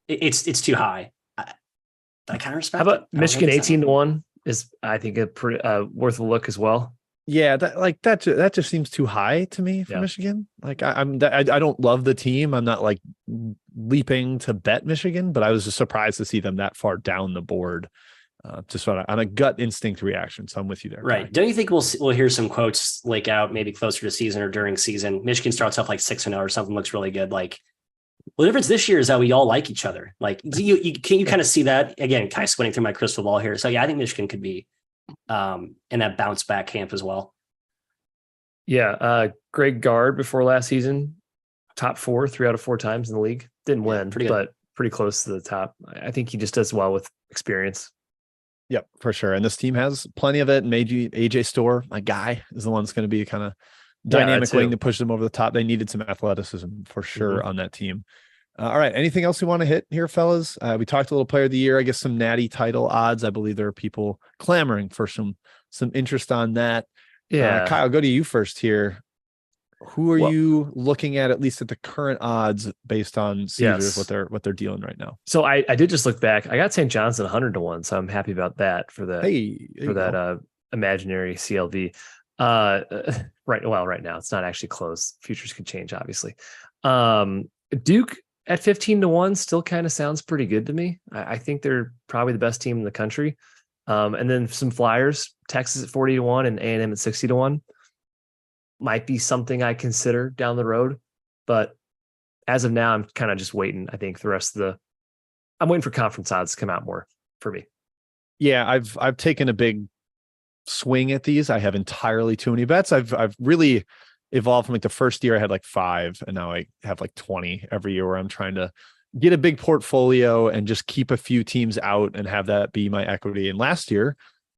it's too high. I kind of respect How it. about I don't Michigan think it's 18-1 is, I think, a pretty worth a look as well. Yeah, that just seems too high to me for Yeah. Michigan. Like I don't love the team. I'm not like leaping to bet Michigan, but I was just surprised to see them that far down the board. Just on a gut instinct reaction. So I'm with you there. right. Kai. Don't you think we'll hear some quotes leak out maybe closer to season or during season? Michigan starts off like 6-0 or something, looks really good. Like, well, the difference this year is that we all like each other. Like, you kind of see that again? Kind of squinting through my crystal ball here. So yeah, I think Michigan could be in that bounce back camp as well. Yeah. Greg Gard before last season, top 4, 3 out of 4 times in the league. Didn't win, pretty good. but pretty close to the top. I think he just does well with experience. Yep, for sure. And this team has plenty of it. And maybe AJ Storr, my guy, is the one that's going to be kind of dynamic wing to push them over the top. They needed some athleticism for sure on that team. All right. Anything else we want to hit here, fellas? We talked a little player of the year. I guess some natty title odds. I believe there are people clamoring for some interest on that. Yeah. Kyle, I'll go to you first here. Who are you looking at least at the current odds based on Caesars, what they're dealing right now? So I did just look back. I got St. John's at 100-1, so I'm happy about that for the imaginary CLV. Right now it's not actually closed. Futures could change, obviously. Duke at 15-1 still kind of sounds pretty good to me. I think they're probably the best team in the country. And then some flyers, Texas at 40-1 and A&M at 60-1. Might be something I consider down the road, but as of now, I'm kind of just waiting. I think I'm waiting for conference odds to come out more for me. Yeah, I've taken a big swing at these. I have entirely too many bets. I've really evolved from like the first year I had like 5, and now I have like 20 every year where I'm trying to get a big portfolio and just keep a few teams out and have that be my equity. And last year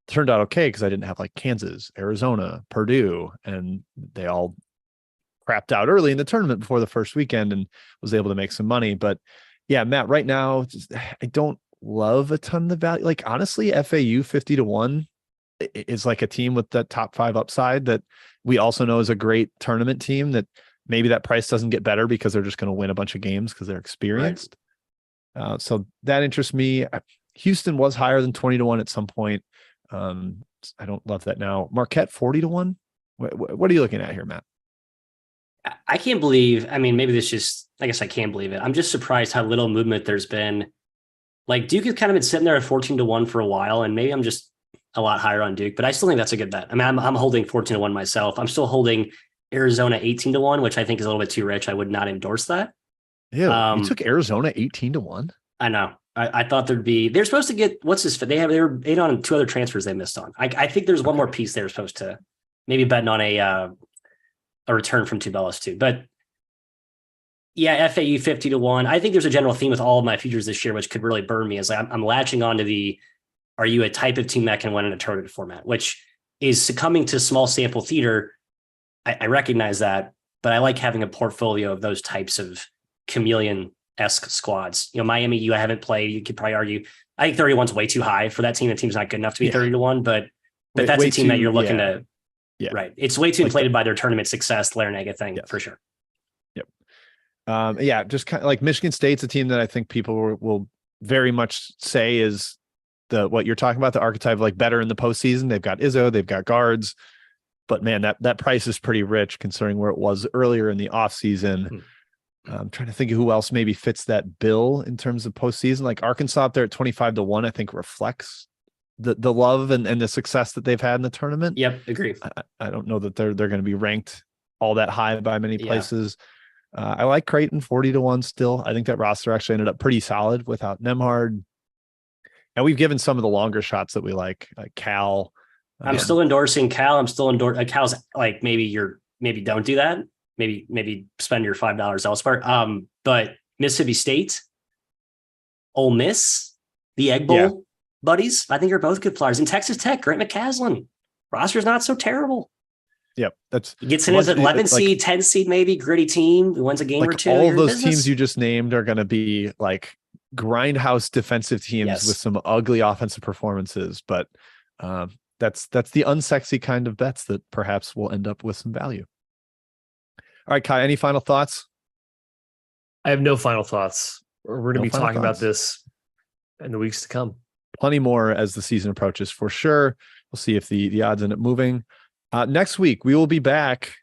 turned out okay because I didn't have like Kansas, Arizona, Purdue, and they all crapped out early in the tournament before the first weekend and was able to make some money. But yeah, Matt, right now, I don't love a ton of the value. Like honestly, FAU 50-1 is like a team with that top 5 upside that we also know is a great tournament team that maybe that price doesn't get better because they're just going to win a bunch of games because they're experienced. Right. So that interests me. Houston was higher than 20-1 at some point. I don't love that now. Marquette 40-1. What are you looking at here, Matt? I can't believe, I mean, maybe I guess I can't believe it. I'm just surprised how little movement there's been. Like Duke has kind of been sitting there at 14-1 for a while, and maybe I'm just a lot higher on Duke, but I still think that's a good bet. I mean, I'm holding 14-1 myself. I'm still holding Arizona 18-1, which I think is a little bit too rich. I would not endorse that. Yeah, you took Arizona 18-1. I know. I thought they're supposed to get, they were 8 on 2 other transfers they missed on. I think there's one more piece they were supposed to maybe betting on a return from Tubelis too. But yeah, FAU 50-1. I think there's a general theme with all of my futures this year, which could really burn me, is like I'm latching on to are you a type of team that can win in a tournament format, which is succumbing to small sample theater. I recognize that, but I like having a portfolio of those types of chameleon-esque squads. Miami, you haven't played. You could probably argue. I think 31's way too high for that team. The team's not good enough to be 30-1, but that's a team that you're looking to. Yeah. Right. It's way too inflated by their tournament success, Larinaga thing, for sure. Yep. Just kind of like Michigan State's a team that I think people will very much say is what you're talking about, the archetype of like better in the postseason. They've got Izzo, they've got guards, but man, that price is pretty rich considering where it was earlier in the offseason. I'm trying to think of who else maybe fits that bill in terms of postseason. Like Arkansas up there at 25-1, I think reflects the love and the success that they've had in the tournament. Yep, agree. I don't know that they're going to be ranked all that high by many places. I like Creighton 40-1 still. I think that roster actually ended up pretty solid without Nembhard. And we've given some of the longer shots that we like Cal. I'm still endorsing Cal. I'm still endorsing Cal's like maybe don't do that. Maybe spend your $5 elsewhere. But Mississippi State, Ole Miss, the Egg Bowl buddies, I think are both good flyers. And Texas Tech, Grant McCasland, roster's not so terrible. Yep, he gets in as an 11 seed, 10 seed, maybe gritty team who wins a game or two. All of those teams you just named are going to be like grindhouse defensive teams Yes. with some ugly offensive performances, but that's the unsexy kind of bets that perhaps will end up with some value. All right, Kai, any final thoughts? I have no final thoughts. We're going to No be final talking about thoughts. this in the weeks to come. Plenty more as the season approaches for sure. We'll see if the odds end up moving. Next week, we will be back,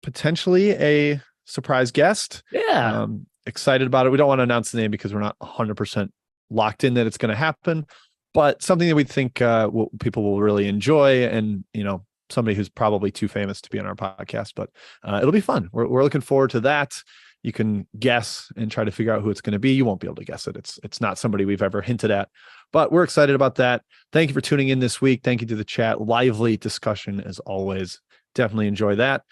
potentially a surprise guest. Yeah. Excited about it. We don't want to announce the name because we're not 100% locked in that it's going to happen, but something that we think people will really enjoy, and somebody who's probably too famous to be on our podcast, but it'll be fun. We're looking forward to that. You can guess and try to figure out who it's going to be. You won't be able to guess it. It's not somebody we've ever hinted at, but we're excited about that. Thank you for tuning in this week. Thank you to the chat. Lively discussion as always. Definitely enjoy that.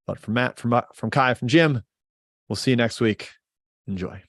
But from Matt, from Kai, from Jim, we'll see you next week. Enjoy.